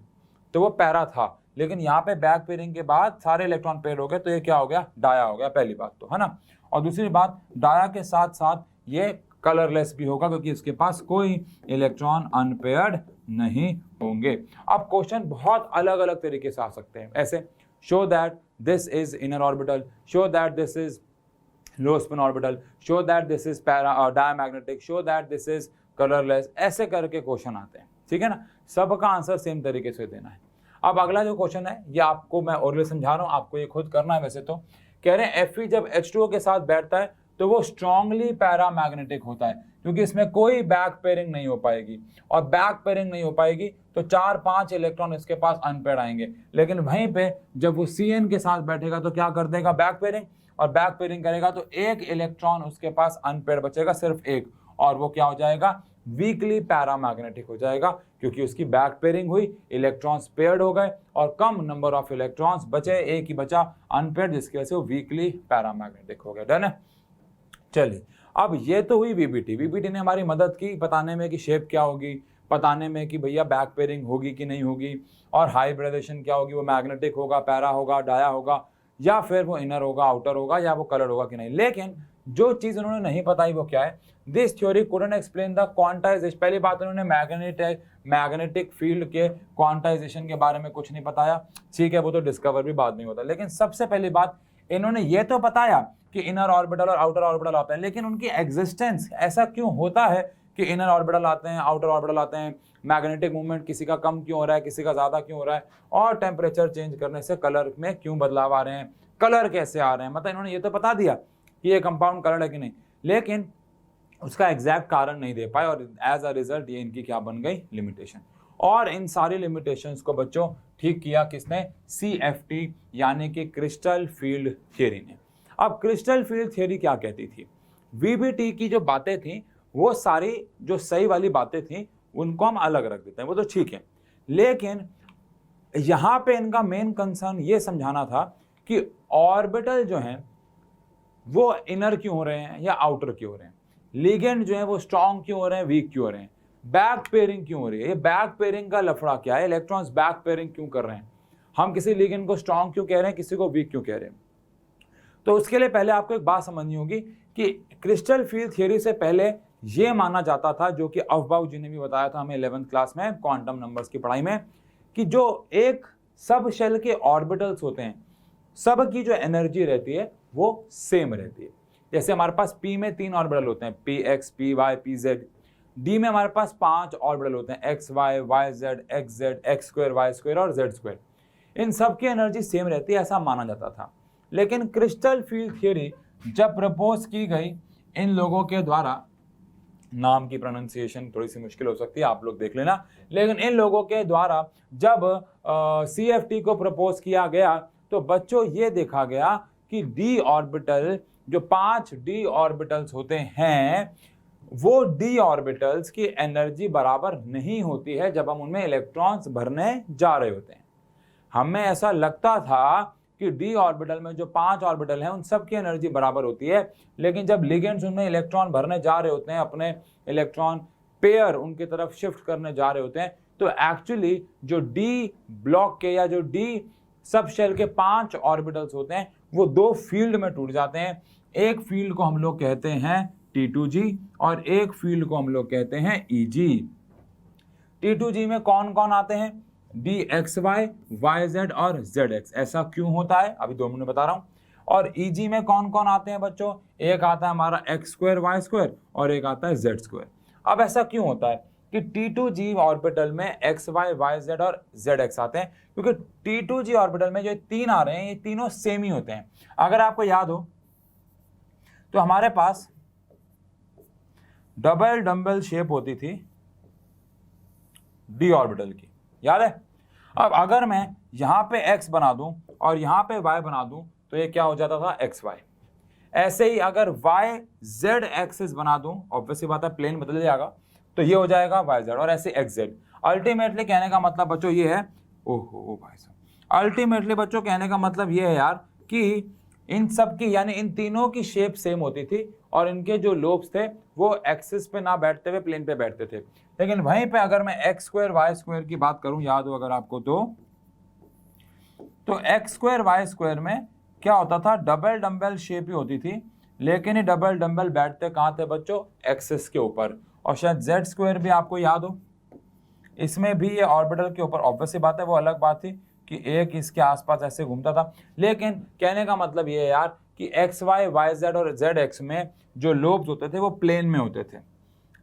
तो वो पैरा था, लेकिन यहाँ पे बैक पेयरिंग के बाद सारे इलेक्ट्रॉन पेयर हो गए तो ये क्या हो गया डाया हो गया, पहली बात तो है ना। और दूसरी बात डाया के साथ साथ ये कलरलेस भी होगा क्योंकि इसके पास कोई इलेक्ट्रॉन अनपेयर्ड नहीं होंगे। अब क्वेश्चन बहुत अलग अलग तरीके से आ सकते हैं, ऐसे show that this is inner orbital, show that this is low spin orbital, show that this is diamagnetic, show that this is colourless, ऐसे करके क्वेश्चन आते हैं, ठीक है ना। सबका आंसर सेम तरीके से देना है। अब अगला जो क्वेश्चन है ये आपको मैं और समझा रहा हूँ, आपको ये खुद करना है। वैसे तो कह रहे हैं Fe जब H2O के साथ बैठता है तो वो स्ट्रांगली पैरामैग्नेटिक होता है क्योंकि इसमें कोई बैक पेयरिंग नहीं हो पाएगी और बैक पेयरिंग नहीं हो पाएगी तो 4-5 इलेक्ट्रॉन इसके पास अनपेयर्ड आएंगे, लेकिन वहीं पे जब वो Cn के साथ बैठेगा तो क्या कर देगा बैक पेयरिंग, और बैक पेयरिंग करेगा तो एक इलेक्ट्रॉन उसके पास अनपेयर्ड बचेगा, सिर्फ एक, और वो क्या हो जाएगा वीकली पैरामैग्नेटिक हो जाएगा क्योंकि उसकी बैक पेयरिंग हुई, इलेक्ट्रॉन्स पेयर्ड हो गए और कम नंबर ऑफ इलेक्ट्रॉन्स बचे, एक ही बचा अनपेयर्ड जिसकी वजह से वो वीकली पैरामैग्नेटिक हो गया। डन है। चलिए अब ये तो हुई वीबीटी ने हमारी मदद की बताने में कि शेप क्या होगी, बताने में कि भैया बैक पेयरिंग होगी कि नहीं होगी, और हाइब्रिडाइजेशन क्या होगी, वो मैग्नेटिक होगा, पैरा होगा, डाया होगा, या फिर वो इनर होगा, आउटर होगा, या वो कलर होगा कि नहीं। लेकिन जो चीज उन्होंने नहीं बताई वो क्या है, this theory couldn't explain the quantization. पहली बात उन्होंने मैग्नेटिक फील्ड के क्वांटाइजेशन के बारे में कुछ नहीं बताया, ठीक है वो तो डिस्कवर भी बाद में होता है, लेकिन सबसे पहली बात इन्होंने ये तो बताया कि इनर ऑर्बिटल और आउटर ऑर्बिटल आते हैं, लेकिन उनकी एग्जिस्टेंस ऐसा क्यों होता है कि इनर ऑर्बिटल आते हैं, आउटर ऑर्बिटल आते हैं, मैग्नेटिक मूवमेंट किसी का कम क्यों हो रहा है, किसी का ज्यादा क्यों हो रहा है, और टेम्परेचर चेंज करने से कलर में क्यों बदलाव आ रहे हैं, कलर कैसे आ रहे हैं, मतलब इन्होंने ये तो बता दिया कि ये कंपाउंड कलर है कि नहीं, लेकिन उसका एग्जैक्ट कारण नहीं दे पाए और एज अ रिजल्ट ये इनकी क्या बन गई लिमिटेशन। और इन सारी लिमिटेशंस को बच्चों ठीक किया किसने, CFT यानी कि क्रिस्टल फील्ड थियरी ने। अब क्रिस्टल फील्ड थियरी क्या कहती थी, VBT की जो बातें थी वो सारी जो सही वाली बातें थी उनको हम अलग रख देते हैं, वो तो ठीक है, लेकिन यहां पे इनका मेन कंसर्न ये समझाना था कि ऑर्बिटल जो है वो इनर क्यों हो रहे हैं या आउटर क्यों हो रहे हैं, लिगेंड जो है वो स्ट्रॉन्ग क्यों हो रहे हैं, वीक क्यों हो रहे हैं, बैक पेयरिंग क्यों हो रही है, ये बैक पेयरिंग का लफड़ा क्या है, इलेक्ट्रॉन्स बैक पेयरिंग क्यों कर रहे हैं, हम किसी लिगेंड को स्ट्रॉन्ग क्यों कह रहे हैं, किसी को वीक क्यों कह रहे हैं। तो उसके लिए पहले आपको एक बात समझनी होगी कि क्रिस्टल फील्ड थियरी से पहले ये माना जाता था, जो कि अफबाउ जी ने भी बताया था हमें 11th क्लास में क्वांटम नंबर्स की पढ़ाई में, कि जो एक सब शेल के ऑर्बिटल्स होते हैं सब की जो एनर्जी रहती है वो सेम रहती है। जैसे हमारे पास P में 3 ऑर्बिटल होते हैं, PX, PY, PZ। D में हमारे पास 5 ऑर्बिटल होते हैं, XY, YZ, XZ, X2, Y2 और Z2। इन सब की एनर्जी सेम रहती है ऐसा माना जाता था, लेकिन क्रिस्टल फील्ड थियरी जब प्रपोज की गई इन लोगों के द्वारा, नाम की प्रोनाउंसिएशन थोड़ी सी मुश्किल हो सकती है आप लोग देख लेना, लेकिन इन लोगों के द्वारा जब CFT को प्रपोज किया गया तो बच्चों ये देखा गया कि D ऑर्बिटल जो 5 D ऑर्बिटल्स होते हैं वो D ऑर्बिटल्स की एनर्जी बराबर नहीं होती है जब हम उनमें इलेक्ट्रॉन्स भरने जा रहे होते हैं। हमें ऐसा लगता था कि D ऑर्बिटल में जो 5 ऑर्बिटल हैं उन सब की एनर्जी बराबर होती है, लेकिन जब लिगेंड्स उनमें इलेक्ट्रॉन भरने जा रहे होते हैं, अपने इलेक्ट्रॉन पेयर उनकी तरफ शिफ्ट करने जा रहे होते हैं, तो एक्चुअली जो डी ब्लॉक के या जो डी सब शेल के 5 ऑर्बिटल्स होते हैं वो 2 फील्ड में टूट जाते हैं। एक फील्ड को हम लोग कहते हैं T2G और एक फील्ड को हम लोग कहते हैं EG। T2G में कौन कौन आते हैं? DXY, YZ और ZX। ऐसा क्यों होता है अभी 2 मिनट में बता रहा हूं। और EG में कौन कौन आते हैं बच्चों? एक आता है हमारा x² y² और एक आता है z²। अब ऐसा क्यों होता है कि T2G ऑर्बिटल में XY, YZ और ZX आते हैं? क्योंकि T2G ऑर्बिटल में जो 3 आ रहे हैं ये तीनों सेम ही होते हैं। अगर आपको याद हो तो हमारे पास डबल डंबल शेप होती थी डी ऑर्बिटल की, याद है? अब अगर मैं यहां पे x बना दूं और यहां पे y बना दूं तो ये क्या हो जाता था? XY। ऐसे ही अगर y z एक्सिस बना दूं, ऑब्वियसली बात है प्लेन बदल जाएगा, तो ये हो जाएगा YZ और ऐसे XZ। अल्टीमेटली कहने का मतलब बच्चों ये है, ओहो भाई साहब, अल्टीमेटली बच्चों कहने का मतलब ये है यार कि इन सब की यानी इन तीनों की शेप सेम होती थी और इनके जो लोब्स थे वो एक्सिस पे ना बैठते हुए प्लेन पे बैठते थे। लेकिन वहीं पे अगर मैं x² y² की बात करूं, याद हो अगर आपको तो x² y² में क्या होता था? डबल डंबल शेप ही होती थी, लेकिन ये डबल डंबल बैठते कहाँ थे बच्चों? एक्सिस के ऊपर। और शायद z² भी आपको याद हो, इसमें भी ये ऑर्बिटल के ऊपर, ऑब्वियसली बात है वो अलग बात थी कि एक इसके आसपास ऐसे घूमता था। लेकिन कहने का मतलब ये है यार कि XY, YZ और ZX में जो लोब्स होते थे वो प्लेन में होते थे,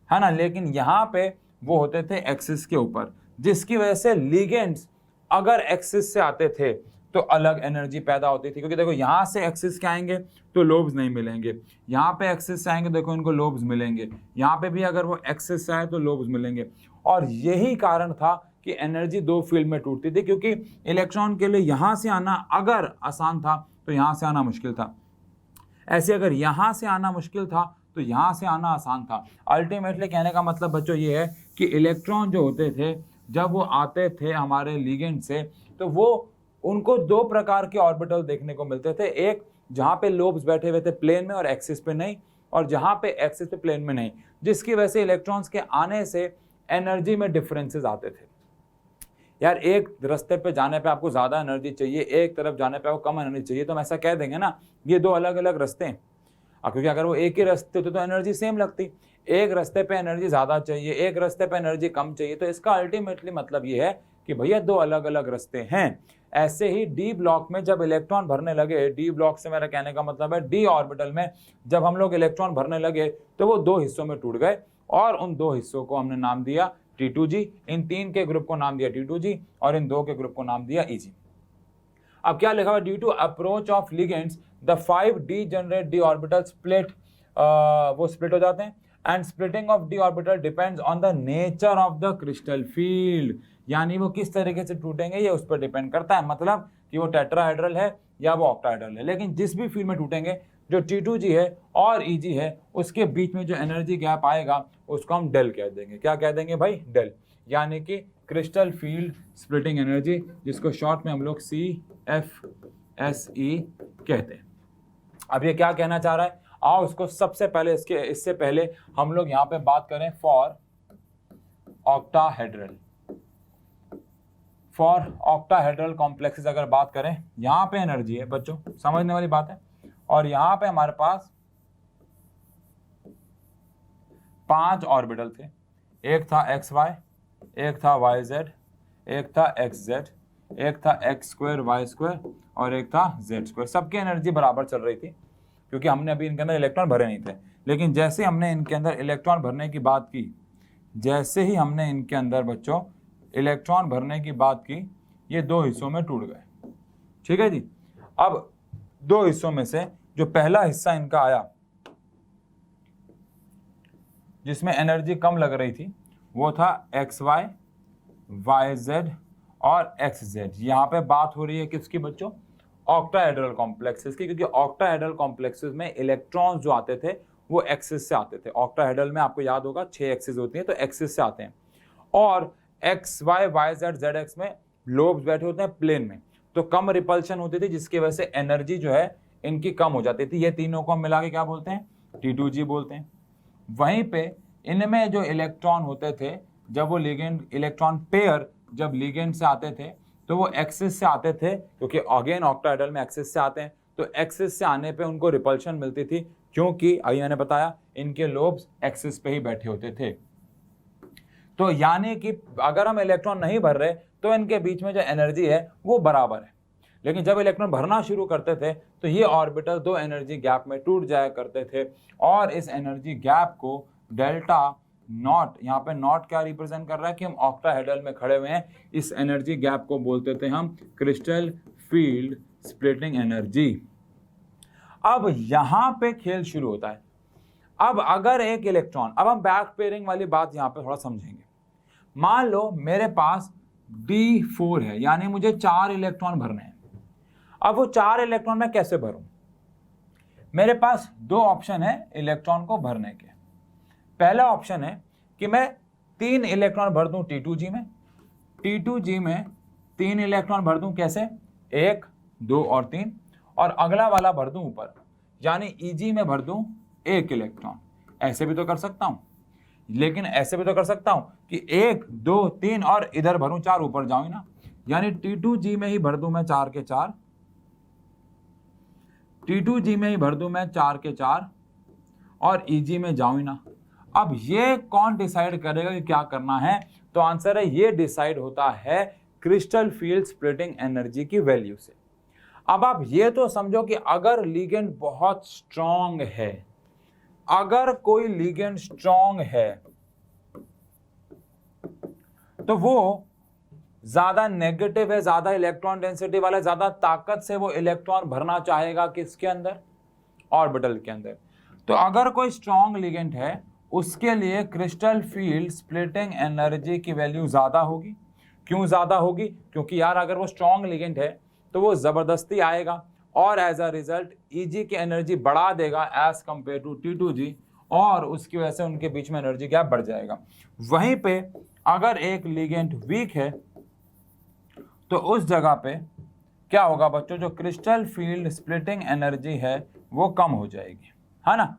है ना? लेकिन यहाँ पे वो होते थे एक्सिस के ऊपर, जिसकी वजह से लिगेंड्स अगर एक्सिस से आते थे तो अलग एनर्जी पैदा होती थी। क्योंकि देखो यहाँ से एक्सिस के आएंगे तो लोब्स नहीं मिलेंगे, यहाँ पे एक्सिस से आएंगे देखो इनको लोब्स मिलेंगे, यहाँ पे भी अगर वो एक्सिस से आए तो लोब्स मिलेंगे। और यही कारण था कि एनर्जी 2 फील्ड में टूटती थी, क्योंकि इलेक्ट्रॉन के लिए यहाँ से आना अगर आसान था तो यहाँ से आना मुश्किल था, ऐसे अगर यहाँ से आना मुश्किल था तो यहाँ से आना आसान था। अल्टीमेटली कहने का मतलब बच्चों ये है कि इलेक्ट्रॉन जो होते थे जब वो आते थे हमारे लिगेंड से, तो वो उनको 2 प्रकार के ऑर्बिटल देखने को मिलते थे। एक जहाँ पे लोब्स बैठे हुए थे प्लेन में और एक्सिस पे नहीं, और जहाँ पे एक्सिस पे प्लेन में नहीं, जिसकी वजह से इलेक्ट्रॉन्स के आने से एनर्जी में डिफरेंसेस आते थे। यार एक रास्ते पे जाने पे आपको ज़्यादा एनर्जी चाहिए, एक तरफ जाने पे आपको कम एनर्जी चाहिए, तो हम ऐसा कह देंगे ना ये 2 अलग अलग रास्ते हैं। क्योंकि अगर वो एक ही रास्ते होते तो एनर्जी सेम लगती। एक रास्ते पे एनर्जी ज़्यादा चाहिए, एक रास्ते पे एनर्जी कम चाहिए, तो इसका अल्टीमेटली मतलब ये है कि भैया 2 अलग अलग रास्ते हैं। ऐसे ही डी ब्लॉक में जब इलेक्ट्रॉन भरने लगे, डी ब्लॉक से मेरा कहने का मतलब है डी ऑर्बिटल में जब हम लोग इलेक्ट्रॉन भरने लगे तो वो 2 हिस्सों में टूट गए और उन 2 हिस्सों को हमने नाम दिया T2G। इन 3 के ग्रुप को नाम दिया T2G और इन 2 के ग्रुप को नाम दिया EG। अब क्या लिखा हुआ? Due to approach of ligands the 5 degenerate d orbital split, वो स्प्लिट हो जाते हैं। And splitting of d orbital depends on the nature of the crystal field, यानी वो किस तरीके से टूटेंगे ये उस पर डिपेंड करता है। मतलब कि वो टेट्राहेड्रल है या वो ऑक्टाहेड्रल है, लेकिन जिस भी फील्ड में टूटेंगे जो T2G है और EG है उसके बीच में जो एनर्जी गैप आएगा उसको हम डेल कह देंगे। क्या कह देंगे भाई? डेल, यानी कि क्रिस्टल फील्ड स्प्लिटिंग एनर्जी, जिसको शॉर्ट में हम लोग CFSE कहते हैं। अब ये क्या कहना चाह रहा है? आओ उसको सबसे पहले इससे पहले हम लोग यहाँ पे बात करें for octahedral. For octahedral complexes अगर बात करें, यहाँ पे एनर्जी है बच्चों, समझने वाली बात है, और यहाँ पे हमारे पास 5 ऑर्बिटल थे। एक था XY, एक था YZ, एक था XZ, एक था x² y² और एक था z²। सबकी एनर्जी बराबर चल रही थी क्योंकि हमने अभी इनके अंदर इलेक्ट्रॉन भरे नहीं थे। लेकिन जैसे हमने इनके अंदर इलेक्ट्रॉन भरने की बात की, जैसे ही हमने इनके अंदर बच्चों इलेक्ट्रॉन भरने की बात की, ये 2 हिस्सों में टूट गए। ठीक है जी। अब 2 हिस्सों में से जो पहला हिस्सा इनका आया जिसमें एनर्जी कम लग रही थी वो था XY, YZ और XZ। यहाँ पे बात हो रही है किसकी बच्चों? ऑक्टाहेड्रल कॉम्प्लेक्सेस की, क्योंकि ऑक्टाहेड्रल कॉम्प्लेक्सेस में इलेक्ट्रॉन्स जो आते थे वो एक्सिस से आते थे। ऑक्टाहेड्रल में आपको याद होगा 6 एक्सिस होती हैं, तो एक्सिस से आते हैं। और XY, YZ, ZX में लोब्स बैठे होते हैं प्लेन में, तो कम रिपल्शन होती थी, जिसकी वजह से एनर्जी जो है इनकी कम हो जाती थी। ये तीनों को हम मिला के क्या बोलते हैं? T2G बोलते हैं। वहीं पे इनमें जो इलेक्ट्रॉन होते थे, जब वो लिगेंड इलेक्ट्रॉन पेयर जब लिगेंड से आते थे तो वो एक्सिस से आते थे, क्योंकि अगेन ऑक्टाहेड्रल में एक्सिस से आते हैं, तो एक्सिस से आने पे उनको रिपल्शन मिलती थी, क्योंकि अभी मैंने बताया इनके लोब्स एक्सिस पे ही बैठे होते थे। तो यानी कि अगर हम इलेक्ट्रॉन नहीं भर रहे तो इनके बीच में जो एनर्जी है वो बराबर है, लेकिन जब इलेक्ट्रॉन भरना शुरू करते थे तो ये ऑर्बिटल दो एनर्जी गैप में टूट जाया करते थे, और इस एनर्जी गैप को डेल्टा नॉट, यहाँ पे नॉट क्या रिप्रेजेंट कर रहा है कि हम ऑक्टाहेड्रल में खड़े हुए हैं, इस एनर्जी गैप को बोलते थे हम क्रिस्टल फील्ड स्प्लिटिंग एनर्जी। अब यहां पे खेल शुरू होता है। अब अगर एक इलेक्ट्रॉन, अब हम बैक पेयरिंग वाली बात यहां पे थोड़ा समझेंगे। मान लो मेरे पास D4 है, यानी मुझे 4 इलेक्ट्रॉन भरने हैं। अब वो 4 इलेक्ट्रॉन मैं कैसे भरूं? मेरे पास दो ऑप्शन है इलेक्ट्रॉन को भरने के। पहला ऑप्शन है कि मैं 3 इलेक्ट्रॉन भर दूं T2G में, T2G में 3 इलेक्ट्रॉन भर दूं, कैसे? 1, 2 और 3, और अगला वाला भर दूं ऊपर, यानी EG में भर दूं 1 इलेक्ट्रॉन। ऐसे भी तो कर सकता हूं, लेकिन ऐसे भी तो कर सकता हूं कि 1, 2, 3 और इधर भरूं 4, ऊपर जाऊं ना, यानी T2G में ही भर दूं मैं 4 के 4, T2G में ही भर दूं मैं 4 के 4, और EG में जाऊं ही ना। अब ये कौन डिसाइड करेगा कि क्या करना है? तो आंसर है, ये डिसाइड होता है क्रिस्टल फील्ड स्प्लिटिंग एनर्जी की वैल्यू से। अब आप ये तो समझो कि अगर लिगेंड बहुत स्ट्रांग है, अगर कोई लिगेंड स्ट्रांग है तो वो ज्यादा नेगेटिव है, ज्यादा इलेक्ट्रॉन डेंसिटी वाला, ज्यादा ताकत से वो इलेक्ट्रॉन भरना चाहेगा किसके अंदर? ऑर्बिटल के अंदर। तो अगर कोई स्ट्रांग लिगेंड है उसके लिए क्रिस्टल फील्ड स्प्लिटिंग एनर्जी की वैल्यू ज्यादा होगी। क्यों ज्यादा होगी? क्योंकि यार अगर वो स्ट्रांग लिगेंड है तो वो जबरदस्ती आएगा और एज अ रिजल्ट EG की एनर्जी बढ़ा देगा एज कंपेयर टू T2G, और उसकी वजह से उनके बीच में एनर्जी गैप बढ़ जाएगा। वहीं पे अगर एक लिगेंड वीक है तो उस जगह पे क्या होगा बच्चों? जो क्रिस्टल फील्ड स्प्लिटिंग एनर्जी है वो कम हो जाएगी, है ना।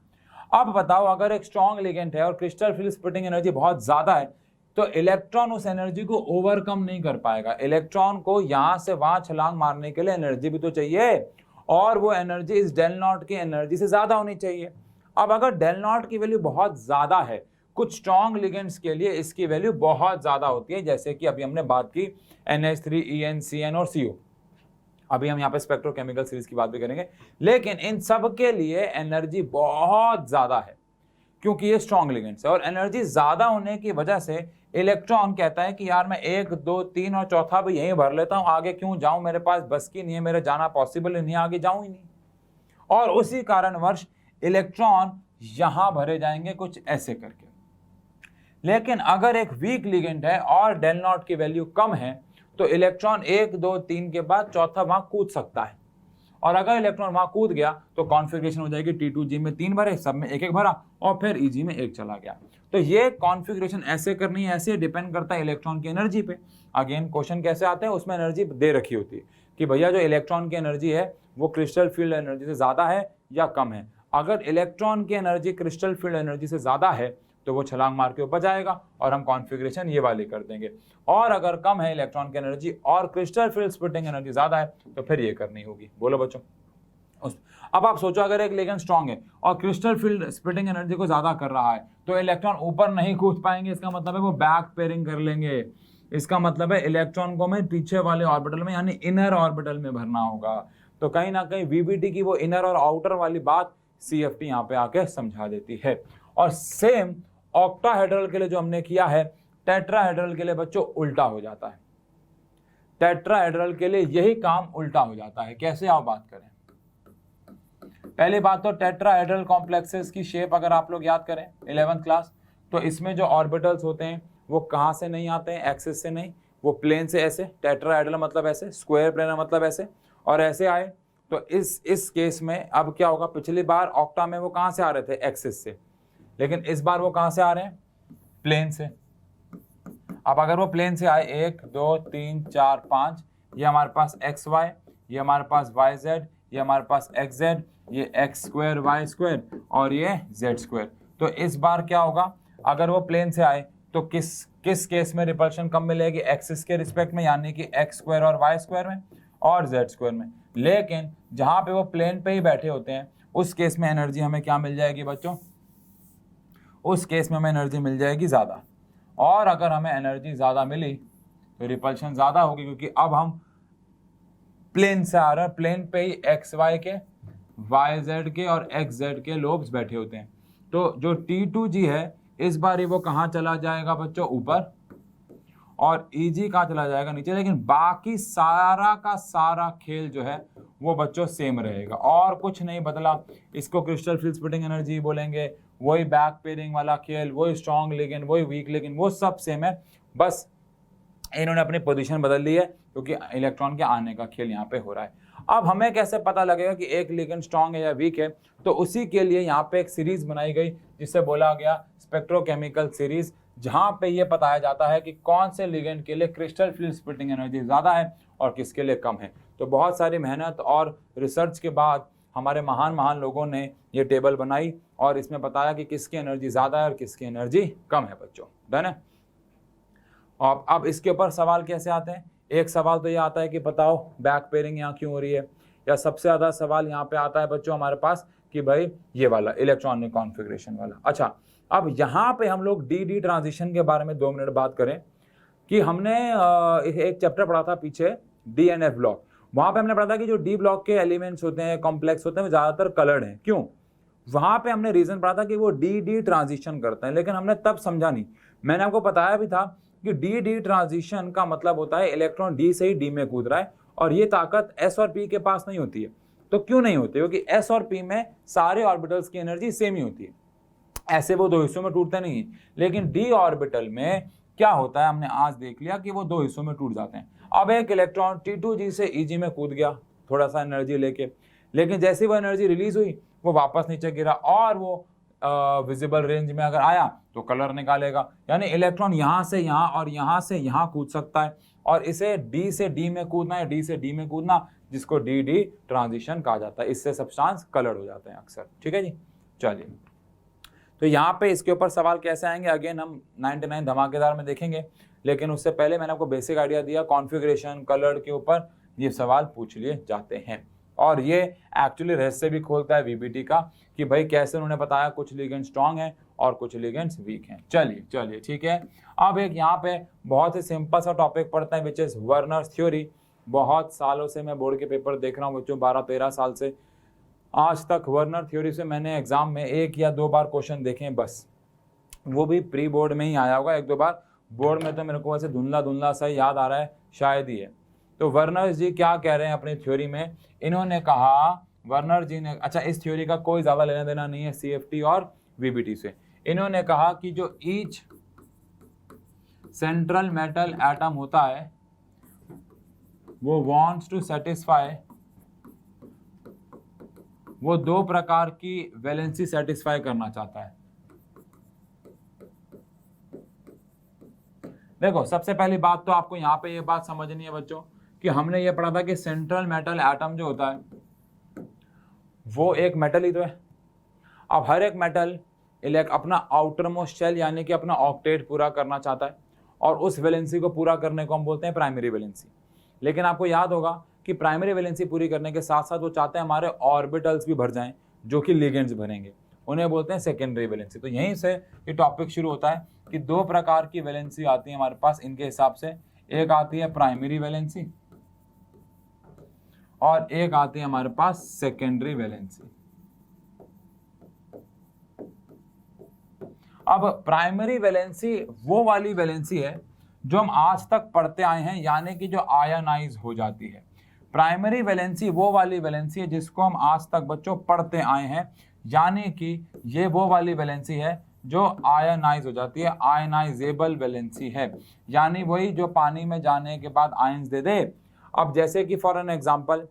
अब बताओ, अगर एक स्ट्रॉन्ग लिगेंड है और क्रिस्टल फील्ड स्प्लिटिंग एनर्जी बहुत ज्यादा है तो इलेक्ट्रॉन उस एनर्जी को ओवरकम नहीं कर पाएगा। इलेक्ट्रॉन को यहां से वहां छलांग मारने के लिए एनर्जी भी तो चाहिए, और वो एनर्जी इस डेल नॉट की एनर्जी से ज्यादा होनी चाहिए। अब अगर डेल नॉट की वैल्यू बहुत ज्यादा है, कुछ स्ट्रॉन्ग लिगेंड्स के लिए इसकी वैल्यू बहुत ज्यादा होती है, जैसे कि अभी हमने बात की NH3 CN और CO। अभी हम यहाँ पे स्पेक्ट्रोकेमिकल सीरीज की बात भी करेंगे, लेकिन इन सब के लिए एनर्जी बहुत ज्यादा है क्योंकि ये स्ट्रॉन्ग लिगेंड्स है, और एनर्जी ज्यादा होने की वजह से इलेक्ट्रॉन कहता है कि यार मैं 1, 2, 3 और चौथा भी यहीं भर लेता हूं, आगे क्यों जाऊं, मेरे पास बस की नहीं है, मेरे जाना पॉसिबल नहीं, आगे जाऊं ही नहीं। और उसी कारणवश इलेक्ट्रॉन यहां भरे जाएंगे कुछ ऐसे करके। लेकिन अगर एक वीक लिगेंड है और डेल नॉट की वैल्यू कम है तो इलेक्ट्रॉन 1, 2, 3 के बाद चौथा वहां कूद सकता है, और अगर इलेक्ट्रॉन वहां कूद गया तो कॉन्फ़िगरेशन हो जाएगी T2G में 3 भरे, सब में 1-1 भरा, और फिर EG में 1 चला गया। तो ये कॉन्फ़िगरेशन ऐसे करनी है, ऐसे डिपेंड करता है इलेक्ट्रॉन की एनर्जी पे। अगेन क्वेश्चन कैसे आते हैं, उसमें एनर्जी दे रखी होती है कि भैया जो इलेक्ट्रॉन की एनर्जी है वो क्रिस्टल फील्ड एनर्जी से ज्यादा है या कम है। अगर इलेक्ट्रॉन की एनर्जी क्रिस्टल फील्ड एनर्जी से ज्यादा है तो वो छलांग मार के ऊपर जाएगा और हम कॉन्फ़िगरेशन ये वाली कर देंगे, और अगर कम है इलेक्ट्रॉन की एनर्जी और क्रिस्टल फील्ड स्प्लिटिंग एनर्जी ज्यादा है तो फिर ये करनी होगी। बोलो बच्चों। अब आप सोचो, अगर एक लिगेंड स्ट्रांग है और क्रिस्टल फील्ड स्प्लिटिंग एनर्जी को ज्यादा कर रहा है तो इलेक्ट्रॉन ऊपर नहीं कूद पाएंगे, इसका मतलब है वो बैक पेयरिंग कर लेंगे। इसका मतलब है इलेक्ट्रॉन को हमें पीछे वाले ऑर्बिटल में यानी इनर ऑर्बिटल में भरना होगा। तो कहीं ना कहीं VBT की वो इनर और आउटर वाली बात CFT यहाँ पे आके समझा देती है। और सेम ऑक्टाहेड्रल के लिए जो हमने किया है, टेट्राहेड्रल के लिए बच्चों उल्टा हो जाता है। टेट्राहेड्रल के लिए यही काम उल्टा हो जाता है। कैसे आप बात करें? पहली बात तो टेट्राहेड्रल कॉम्प्लेक्सेस की शेप अगर आप लोग याद करें 11th क्लास, तो इसमें जो ऑर्बिटल्स होते हैं वो कहाँ से नहीं आते हैं? एक्सिस से नहीं, वो प्लेन से ऐसे। टेट्राहेड्रल मतलब ऐसे, स्क्वायर प्लेन मतलब ऐसे, और ऐसे आए। तो इस केस में अब क्या होगा? पिछली बार ऑक्टा में वो कहाँ से आ रहे थे? एक्सिस से, लेकिन इस बार वो कहाँ से आ रहे हैं? प्लेन से। अब अगर वो प्लेन से आए 1, 2, 3, 4, 5, ये हमारे पास XY, ये हमारे पास YZ, ये हमारे पास XZ, ये X² Y² और ये Z²। तो इस बार क्या होगा? अगर वो प्लेन से आए तो किस केस में रिपल्शन कम मिलेगी, एक्सिस के रिस्पेक्ट में, यानी कि एक्स स्क्वायर और वाई स्क्वायर में और जेड स्क्वायर में। लेकिन जहां पे वो प्लेन पे ही बैठे होते हैं उस केस में एनर्जी हमें क्या मिल जाएगी बच्चों, उस केस में हमें एनर्जी मिल जाएगी ज़्यादा। और अगर हमें एनर्जी ज़्यादा मिली तो रिपल्शन ज़्यादा होगी, क्योंकि अब हम प्लेन से आ रहे हैं, प्लेन पे ही एक्स वाई के, वाई जेड के और एक्स जेड के लोब्स बैठे होते हैं। तो जो T2G है इस बार ही वो कहाँ चला जाएगा बच्चों, ऊपर, और EG कहाँ चला जाएगा, नीचे। लेकिन बाकी सारा का सारा खेल जो है वो बच्चों सेम रहेगा और कुछ नहीं बदला। इसको क्रिस्टल फ्रिल स्प्लिटिंग एनर्जी बोलेंगे, वही बैक पेयरिंग वाला खेल, वही स्ट्रॉन्ग लिगेंड, वही वीक लिगेंड, वो सब सेम है। बस इन्होंने अपनी पोजीशन बदल ली है क्योंकि इलेक्ट्रॉन के आने का खेल यहाँ पे हो रहा है। अब हमें कैसे पता लगेगा कि एक लिगेंड स्ट्रॉन्ग है या वीक है, तो उसी के लिए यहाँ पे एक सीरीज बनाई गई जिसे बोला गया स्पेक्ट्रोकेमिकल सीरीज, जहाँ पे ये बताया जाता है कि कौन से लिगेंड के लिए क्रिस्टल फ्रिल स्प्लिटिंग एनर्जी ज़्यादा है और किसके लिए कम है। तो बहुत सारी मेहनत और रिसर्च के बाद हमारे महान लोगों ने ये टेबल बनाई और इसमें बताया कि किसकी एनर्जी ज़्यादा है और किसकी एनर्जी कम है बच्चों। डन है। और अब इसके ऊपर सवाल कैसे आते हैं, एक सवाल तो ये आता है कि बताओ बैक पेयरिंग यहाँ क्यों हो रही है, या सबसे ज़्यादा सवाल यहाँ पे आता है बच्चों हमारे पास कि भाई ये वाला इलेक्ट्रॉनिक कॉन्फ़िगरेशन वाला। अच्छा, अब यहाँ पे हम लोग डी ट्रांजिशन के बारे में 2 मिनट बात करें कि हमने एक चैप्टर पढ़ा था पीछे DNF ब्लॉक। वहाँ पे हमने पढ़ा था कि जो डी ब्लॉक के एलिमेंट्स होते हैं, कॉम्प्लेक्स होते हैं, वो ज़्यादातर कलर्ड हैं। क्यों? वहाँ पे हमने रीज़न पढ़ा था कि वो डी ट्रांजिशन करते हैं, लेकिन हमने तब समझा नहीं। मैंने आपको बताया भी था कि डी ट्रांजिशन का मतलब होता है इलेक्ट्रॉन डी से ही डी में कूद रहा है, और ये ताकत एस और पी के पास नहीं होती है। तो क्यों नहीं होती? क्योंकि एस और पी में सारे ऑर्बिटल्स की एनर्जी सेम ही होती है, ऐसे वो 2 हिस्सों में टूटते नहीं है। लेकिन डी ऑर्बिटल में क्या होता है, हमने आज देख लिया कि वो 2 हिस्सों में टूट जाते हैं। अब एक इलेक्ट्रॉन T2G से EG में कूद गया थोड़ा सा एनर्जी लेके, लेकिन जैसे वो एनर्जी रिलीज हुई वो वापस नीचे गिरा और वो विजिबल रेंज में अगर आया तो कलर निकालेगा। यानी इलेक्ट्रॉन यहाँ से यहाँ और यहाँ से यहाँ कूद सकता है, और इसे डी से डी में कूदना है, डी से डी में कूदना, जिसको डी ट्रांजिशन कहा जाता है। इससे सब्सटेंस कलर्ड हो जाते हैं अक्सर। ठीक है जी, चलिए। तो यहाँ पे इसके ऊपर सवाल कैसे आएंगे अगेन हम 99 धमाकेदार में देखेंगे, लेकिन उससे पहले मैंने आपको बेसिक आइडिया दिया कॉन्फ़िगरेशन कलर के ऊपर ये सवाल पूछ लिए जाते हैं। और ये एक्चुअली रहस्य भी खोलता है वीबीटी का कि भाई कैसे उन्होंने बताया कुछ लिगेंड स्ट्रॉन्ग हैं और कुछ लिगेंड्स वीक हैं। चलिए ठीक है। अब एक यहाँ पे बहुत ही सिंपल सा टॉपिक पढ़ता है विच इज वर्नर्स थ्योरी। बहुत सालों से मैं बोर्ड के पेपर देख रहा हूँ बच्चों, 12-13 साल से आज तक वर्नर थ्योरी से मैंने एग्जाम में 1 या 2 बार क्वेश्चन देखे हैं बस, वो भी प्री बोर्ड में ही आया होगा 1-2 बार। बोर्ड में तो मेरे को वैसे धुंधला सा याद आ रहा है, शायद ही है। तो वर्नर जी क्या कह रहे हैं अपनी थ्योरी में, इन्होंने कहा वर्नर जी ने, अच्छा इस थ्योरी का कोई ज़्यादा लेना देना नहीं है CFT और VBT से। इन्होंने कहा कि जो ईच सेंट्रल मेटल एटम होता है वो वांट्स टू सेटिस्फाई, वो 2 प्रकार की वैलेंसी सेटिस्फाई करना चाहता है। देखो सबसे पहली बात तो आपको यहाँ पे ये बात समझनी है बच्चों कि हमने ये पढ़ा था कि सेंट्रल मेटल एटम जो होता है वो एक मेटल ही तो है। अब हर एक मेटल अपना आउटर मोस्ट शेल यानी कि अपना ऑक्टेट पूरा करना चाहता है, और उस वैलेंसी को पूरा करने को हम बोलते हैं प्राइमरी वैलेंसी। लेकिन आपको याद होगा कि प्राइमरी वैलेंसी पूरी करने के साथ साथ वो चाहते हैं हमारे ऑर्बिटल्स भी भर जाएं जो कि लिगेंड्स भरेंगे, उन्हें बोलते हैं सेकेंडरी वैलेंसी। तो यहीं से ये टॉपिक शुरू होता है कि 2 प्रकार की वैलेंसी आती है हमारे पास इनके हिसाब से, एक आती है प्राइमरी वैलेंसी और एक आती है हमारे पास सेकेंडरी वैलेंसी। अब प्राइमरी वैलेंसी वो वाली वैलेंसी है जो हम आज तक पढ़ते आए हैं, यानी कि जो आयनाइज हो जाती है। प्राइमरी वैलेंसी वो वाली वैलेंसी है जिसको हम आज तक बच्चों पढ़ते आए हैं, यानी कि ये वो वाली वैलेंसी है जो आयनाइज हो जाती है, आयनाइजेबल वैलेंसी है, यानी वही जो पानी में जाने के बाद आयंस दे दे। अब जैसे कि फॉर एन एग्जांपल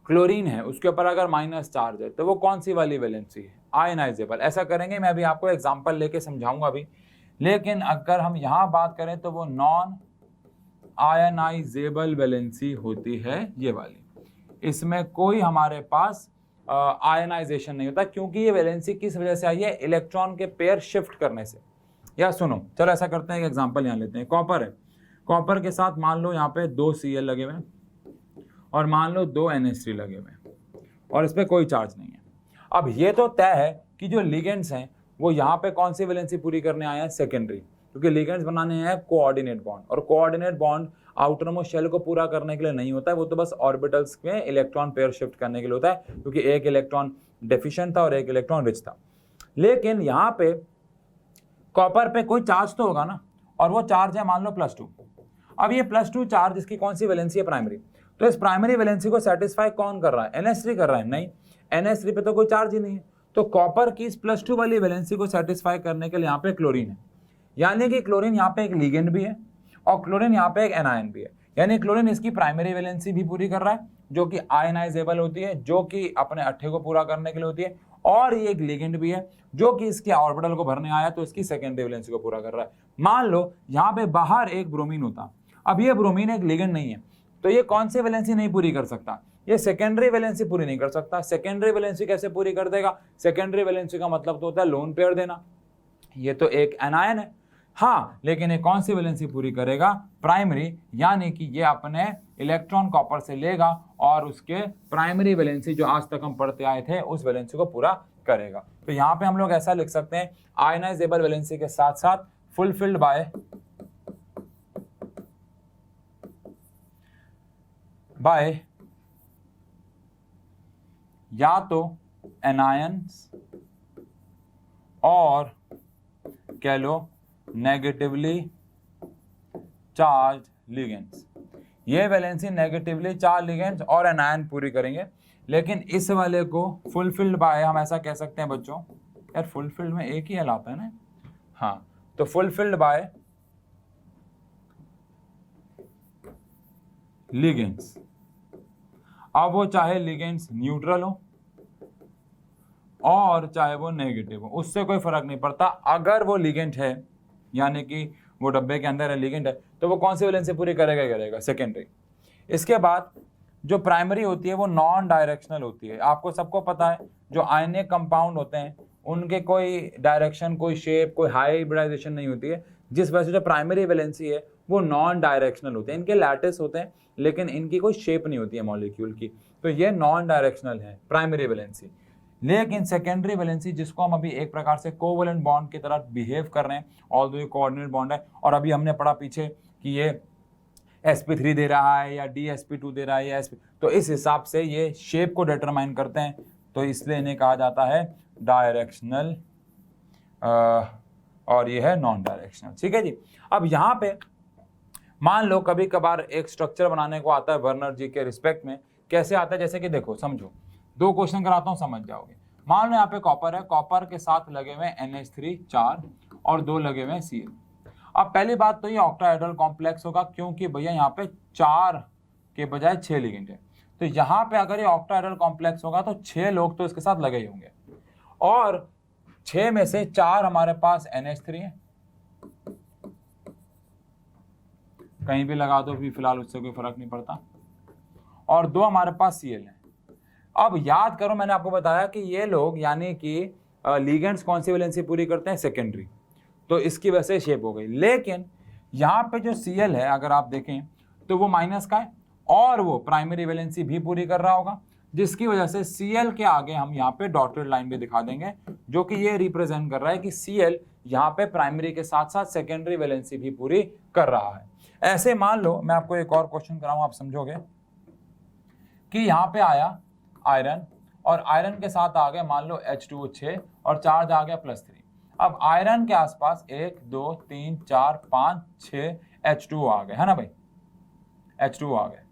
क्लोरीन है, उसके ऊपर अगर माइनस चार्ज है तो वो कौन सी वाली वैलेंसी है, आयनाइजेबल। ऐसा करेंगे, मैं अभी आपको एग्जांपल लेके समझाऊंगा अभी। लेकिन अगर हम यहाँ बात करें तो वो नॉन आयनाइजेबल वैलेंसी होती है ये वाली। इसमें कोई हमारे पास आयनाइजेशन नहीं होता, क्योंकि ये वैलेंसी किस वजह से आई है, इलेक्ट्रॉन के पेयर शिफ्ट करने से। या सुनो, चलो ऐसा करते हैं, एक एग्जांपल यहाँ लेते हैं। कॉपर है, कॉपर के साथ मान लो यहाँ पे 2 Cl लगे हुए हैं और मान लो 2 NH3 लगे हुए हैं और इस पर कोई चार्ज नहीं है। अब ये तो तय है कि जो लिगेंड्स हैं वो यहाँ पे कौन सी वैलेंसी पूरी करने आए हैं, सेकेंडरी, क्योंकि लिगेंड्स बनाने हैं कोऑर्डिनेट बॉन्ड, और कोऑर्डिनेट बॉन्ड आउटरमोस्ट शेल को पूरा करने के लिए नहीं होता है, वो तो बस ऑर्बिटल्स में इलेक्ट्रॉन पेयर शिफ्ट करने के लिए होता है, क्योंकि एक इलेक्ट्रॉन डेफिशिएंट था और एक इलेक्ट्रॉन रिच था। लेकिन यहाँ पे कॉपर पे कोई चार्ज तो होगा ना, और वो चार्ज है मान लो +2। अब ये +2 चार्ज, इसकी कौन सी वैलेंसी है, प्राइमरी। तो इस प्राइमरी वैलेंसी को सेटिस्फाई कौन कर रहा है, NH3 कर रहा है, नहीं, NH3 पे तो कोई चार्ज ही नहीं है। तो कॉपर की इस +2 वाली वैलेंसी को सेटिस्फाई करने के लिए यहाँ पे क्लोरीन है, यानी कि क्लोरीन यहाँ पे एक लिगेंड भी है और क्लोरीन यहाँ पे एक एनायन भी है, यानी क्लोरीन इसकी प्राइमरी वैलेंसी भी पूरी कर रहा है, जो कि आयनाइजेबल होती है, जो कि अपने अट्ठे को पूरा करने के लिए होती है, और ये एक लिगेंड भी है जो कि इसके ऑर्बिटल को भरने आया तो इसकी सेकेंडरी वैलेंसी को पूरा कर रहा है। मान लो यहाँ पे बाहर एक ब्रोमीन होता, अब ये ब्रोमीन एक लिगेंड नहीं है, तो ये कौन सी वैलेंसी नहीं पूरी कर सकता, ये सेकेंडरी वैलेंसी पूरी नहीं कर सकता। सेकेंडरी वैलेंसी कैसे पूरी कर देगा, सेकेंडरी वैलेंसी का मतलब तो होता है लोन पेयर देना, ये तो एक एनायन है, हाँ, लेकिन ये कौन सी वैलेंसी पूरी करेगा, प्राइमरी, यानी कि ये अपने इलेक्ट्रॉन कॉपर से लेगा और उसके प्राइमरी वैलेंसी जो आज तक हम पढ़ते आए थे उस वैलेंसी को पूरा करेगा। तो यहाँ पे हम लोग ऐसा लिख सकते हैं, आयनाइजेबल वैलेंसी के साथ साथ फुलफिल्ड बाय या तो एनायंस और कह लो नेगेटिवली चार्ज लिगेंड्स। ये वैलेंसी नेगेटिवली चार्ज लिगेंड्स और एनायन पूरी करेंगे, लेकिन इस वाले को फुलफिल्ड बाय हम ऐसा कह सकते हैं बच्चों, यार फुलफिल्ड में एक ही एल आता है ना, हाँ, तो फुलफिल्ड बाय लिगेंड्स। अब वो चाहे लिगेंड्स न्यूट्रल हो और चाहे वो नेगेटिव हो, उससे कोई फर्क नहीं पड़ता, अगर वो लिगेंड है, यानी कि वो डब्बे के अंदर है, लिगेंड है, तो वो कौन सी वैलेंसी पूरी करेगा, सेकेंडरी। इसके बाद जो प्राइमरी होती है वो नॉन डायरेक्शनल होती है। आपको सबको पता है जो आयनिक कंपाउंड होते हैं उनके कोई डायरेक्शन, कोई शेप, कोई हाइब्रिडाइजेशन नहीं होती है, जिस वजह से जो प्राइमरी वैलेंसी है वो नॉन डायरेक्शनल होते हैं। इनके लैटिस होते हैं लेकिन इनकी कोई शेप नहीं होती है मॉलिक्यूल की, तो ये नॉन डायरेक्शनल है प्राइमरी वैलेंसी। लेकिन सेकेंडरी वैलेंसी, जिसको हम अभी एक प्रकार से कोवलेंट बॉन्ड की तरह बिहेव कर रहे हैं, ऑल्दो ये कोऑर्डिनेट बॉन्ड है, और अभी हमने पढ़ा पीछे कि ये sp3 दे रहा है या dsp2 दे रहा है या sp, तो इस हिसाब से ये शेप को डिटरमाइन करते हैं, तो इसलिए इन्हें कहा जाता है डायरेक्शनल और ये है नॉन डायरेक्शनल। ठीक है जी। अब यहाँ पे मान लो कभी कभार एक स्ट्रक्चर बनाने को आता है वर्नर जी के रिस्पेक्ट में, कैसे आता है, जैसे कि देखो समझो, 2 क्वेश्चन कराता हूँ, समझ जाओगे। मान लो यहाँ पे कॉपर है, कॉपर के साथ लगे हुए NH3 4 और 2 लगे हुए Cl। अब पहली बात तो ये ऑक्टाहेड्रल कॉम्प्लेक्स होगा, क्योंकि भैया यहाँ पे 4 के बजाय 6 लिगेंड है, तो यहाँ पे अगर ये ऑक्टाहेड्रल कॉम्प्लेक्स होगा तो 6 लोग तो इसके साथ लगे ही होंगे, और 6 में से 4 हमारे पास NH3 है, कहीं भी लगा दो भी फिलहाल उससे कोई फर्क नहीं पड़ता, और 2 हमारे पास Cl है। अब याद करो, मैंने आपको बताया कि ये लोग यानी कि लिगेंड्स कौन सी वैलेंसी पूरी करते हैं, सेकेंडरी, तो इसकी वजह से शेप हो गई। लेकिन यहाँ पे जो Cl है अगर आप देखें तो वो माइनस का है और वो प्राइमरी वैलेंसी भी पूरी कर रहा होगा, जिसकी वजह से Cl के आगे हम यहाँ पे डॉटेड लाइन भी दिखा देंगे, जो कि ये रिप्रेजेंट कर रहा है कि Cl यहाँ पे प्राइमरी के साथ साथ सेकेंडरी वैलेंसी भी पूरी कर रहा है। ऐसे मान लो मैं आपको एक और क्वेश्चन कराऊं, आप समझोगे कि यहाँ पे आया आयरन और आयरन के साथ आ गया मान लो H2O 6 और चार्ज आ गया +3। अब आयरन के आसपास 1 2 3 4 5 6 H2O आ गए, है ना भाई, H2O आ गए।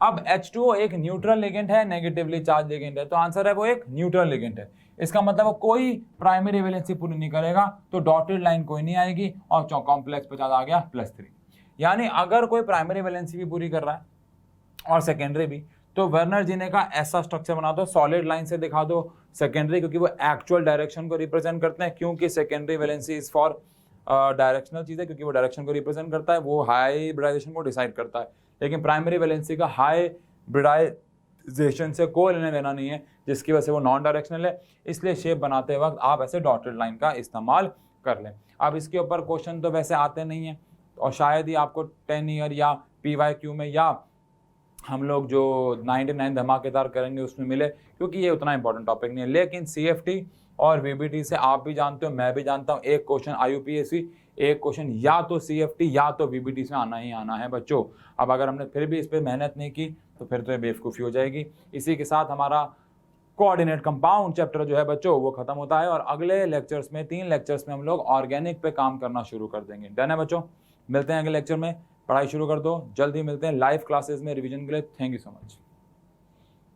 अब H2O एक न्यूट्रल लिगेंड है, नेगेटिवली चार्ज लिगेंड है, तो आंसर है वो एक न्यूट्रल लिगेंड है। इसका मतलब वो कोई प्राइमरी वैलेंसी पूरी नहीं करेगा, तो डॉटेड लाइन कोई नहीं आएगी और कॉम्प्लेक्स पे चार्ज आ गया +3। यानी अगर कोई प्राइमरी वैलेंसी भी पूरी कर रहा है और सेकेंडरी भी, तो वर्नर जी ने कहा ऐसा स्ट्रक्चर बना दो, सॉलिड लाइन से दिखा दो सेकेंडरी, क्योंकि वो एक्चुअल डायरेक्शन को रिप्रेजेंट करते हैं, क्योंकि secondary valency is for directional चीज़ है, क्योंकि वो डायरेक्शन को रिप्रेजेंट करता है, वो हाइब्रिडाइजेशन को डिसाइड करता है। लेकिन प्राइमरी वैलेंसी का हाइब्रिडाइजेशन से कोई लेना देना नहीं है, जिसकी वजह से वो नॉन डायरेक्शनल है। इसलिए शेप बनाते वक्त आप ऐसे डॉटेड लाइन का इस्तेमाल कर लें। अब इसके ऊपर क्वेश्चन तो वैसे आते नहीं हैं, और शायद ही आपको 10 ईयर या PYQ में या हम लोग जो 99 धमाकेदार करेंगे उसमें मिले, क्योंकि ये उतना इंपॉर्टेंट टॉपिक नहीं है। लेकिन CFT और VBT से आप भी जानते हो, मैं भी जानता हूँ, एक क्वेश्चन IUPAC, एक क्वेश्चन या तो CFT या तो VBT से आना ही आना है बच्चों। अब अगर हमने फिर भी इस पर मेहनत नहीं की तो फिर तो ये बेवकूफ़ी हो जाएगी। इसी के साथ हमारा कोऑर्डिनेट कंपाउंड चैप्टर जो है बच्चों वो खत्म होता है, और अगले लेक्चर्स में 3 लेक्चर्स में हम लोग ऑर्गेनिक पे काम करना शुरू कर देंगे। डन है बच्चों? मिलते हैं अगले लेक्चर में, पढ़ाई शुरू कर दो। जल्द ही मिलते हैं लाइव क्लासेस में रिवीजन के लिए। Thank you so much.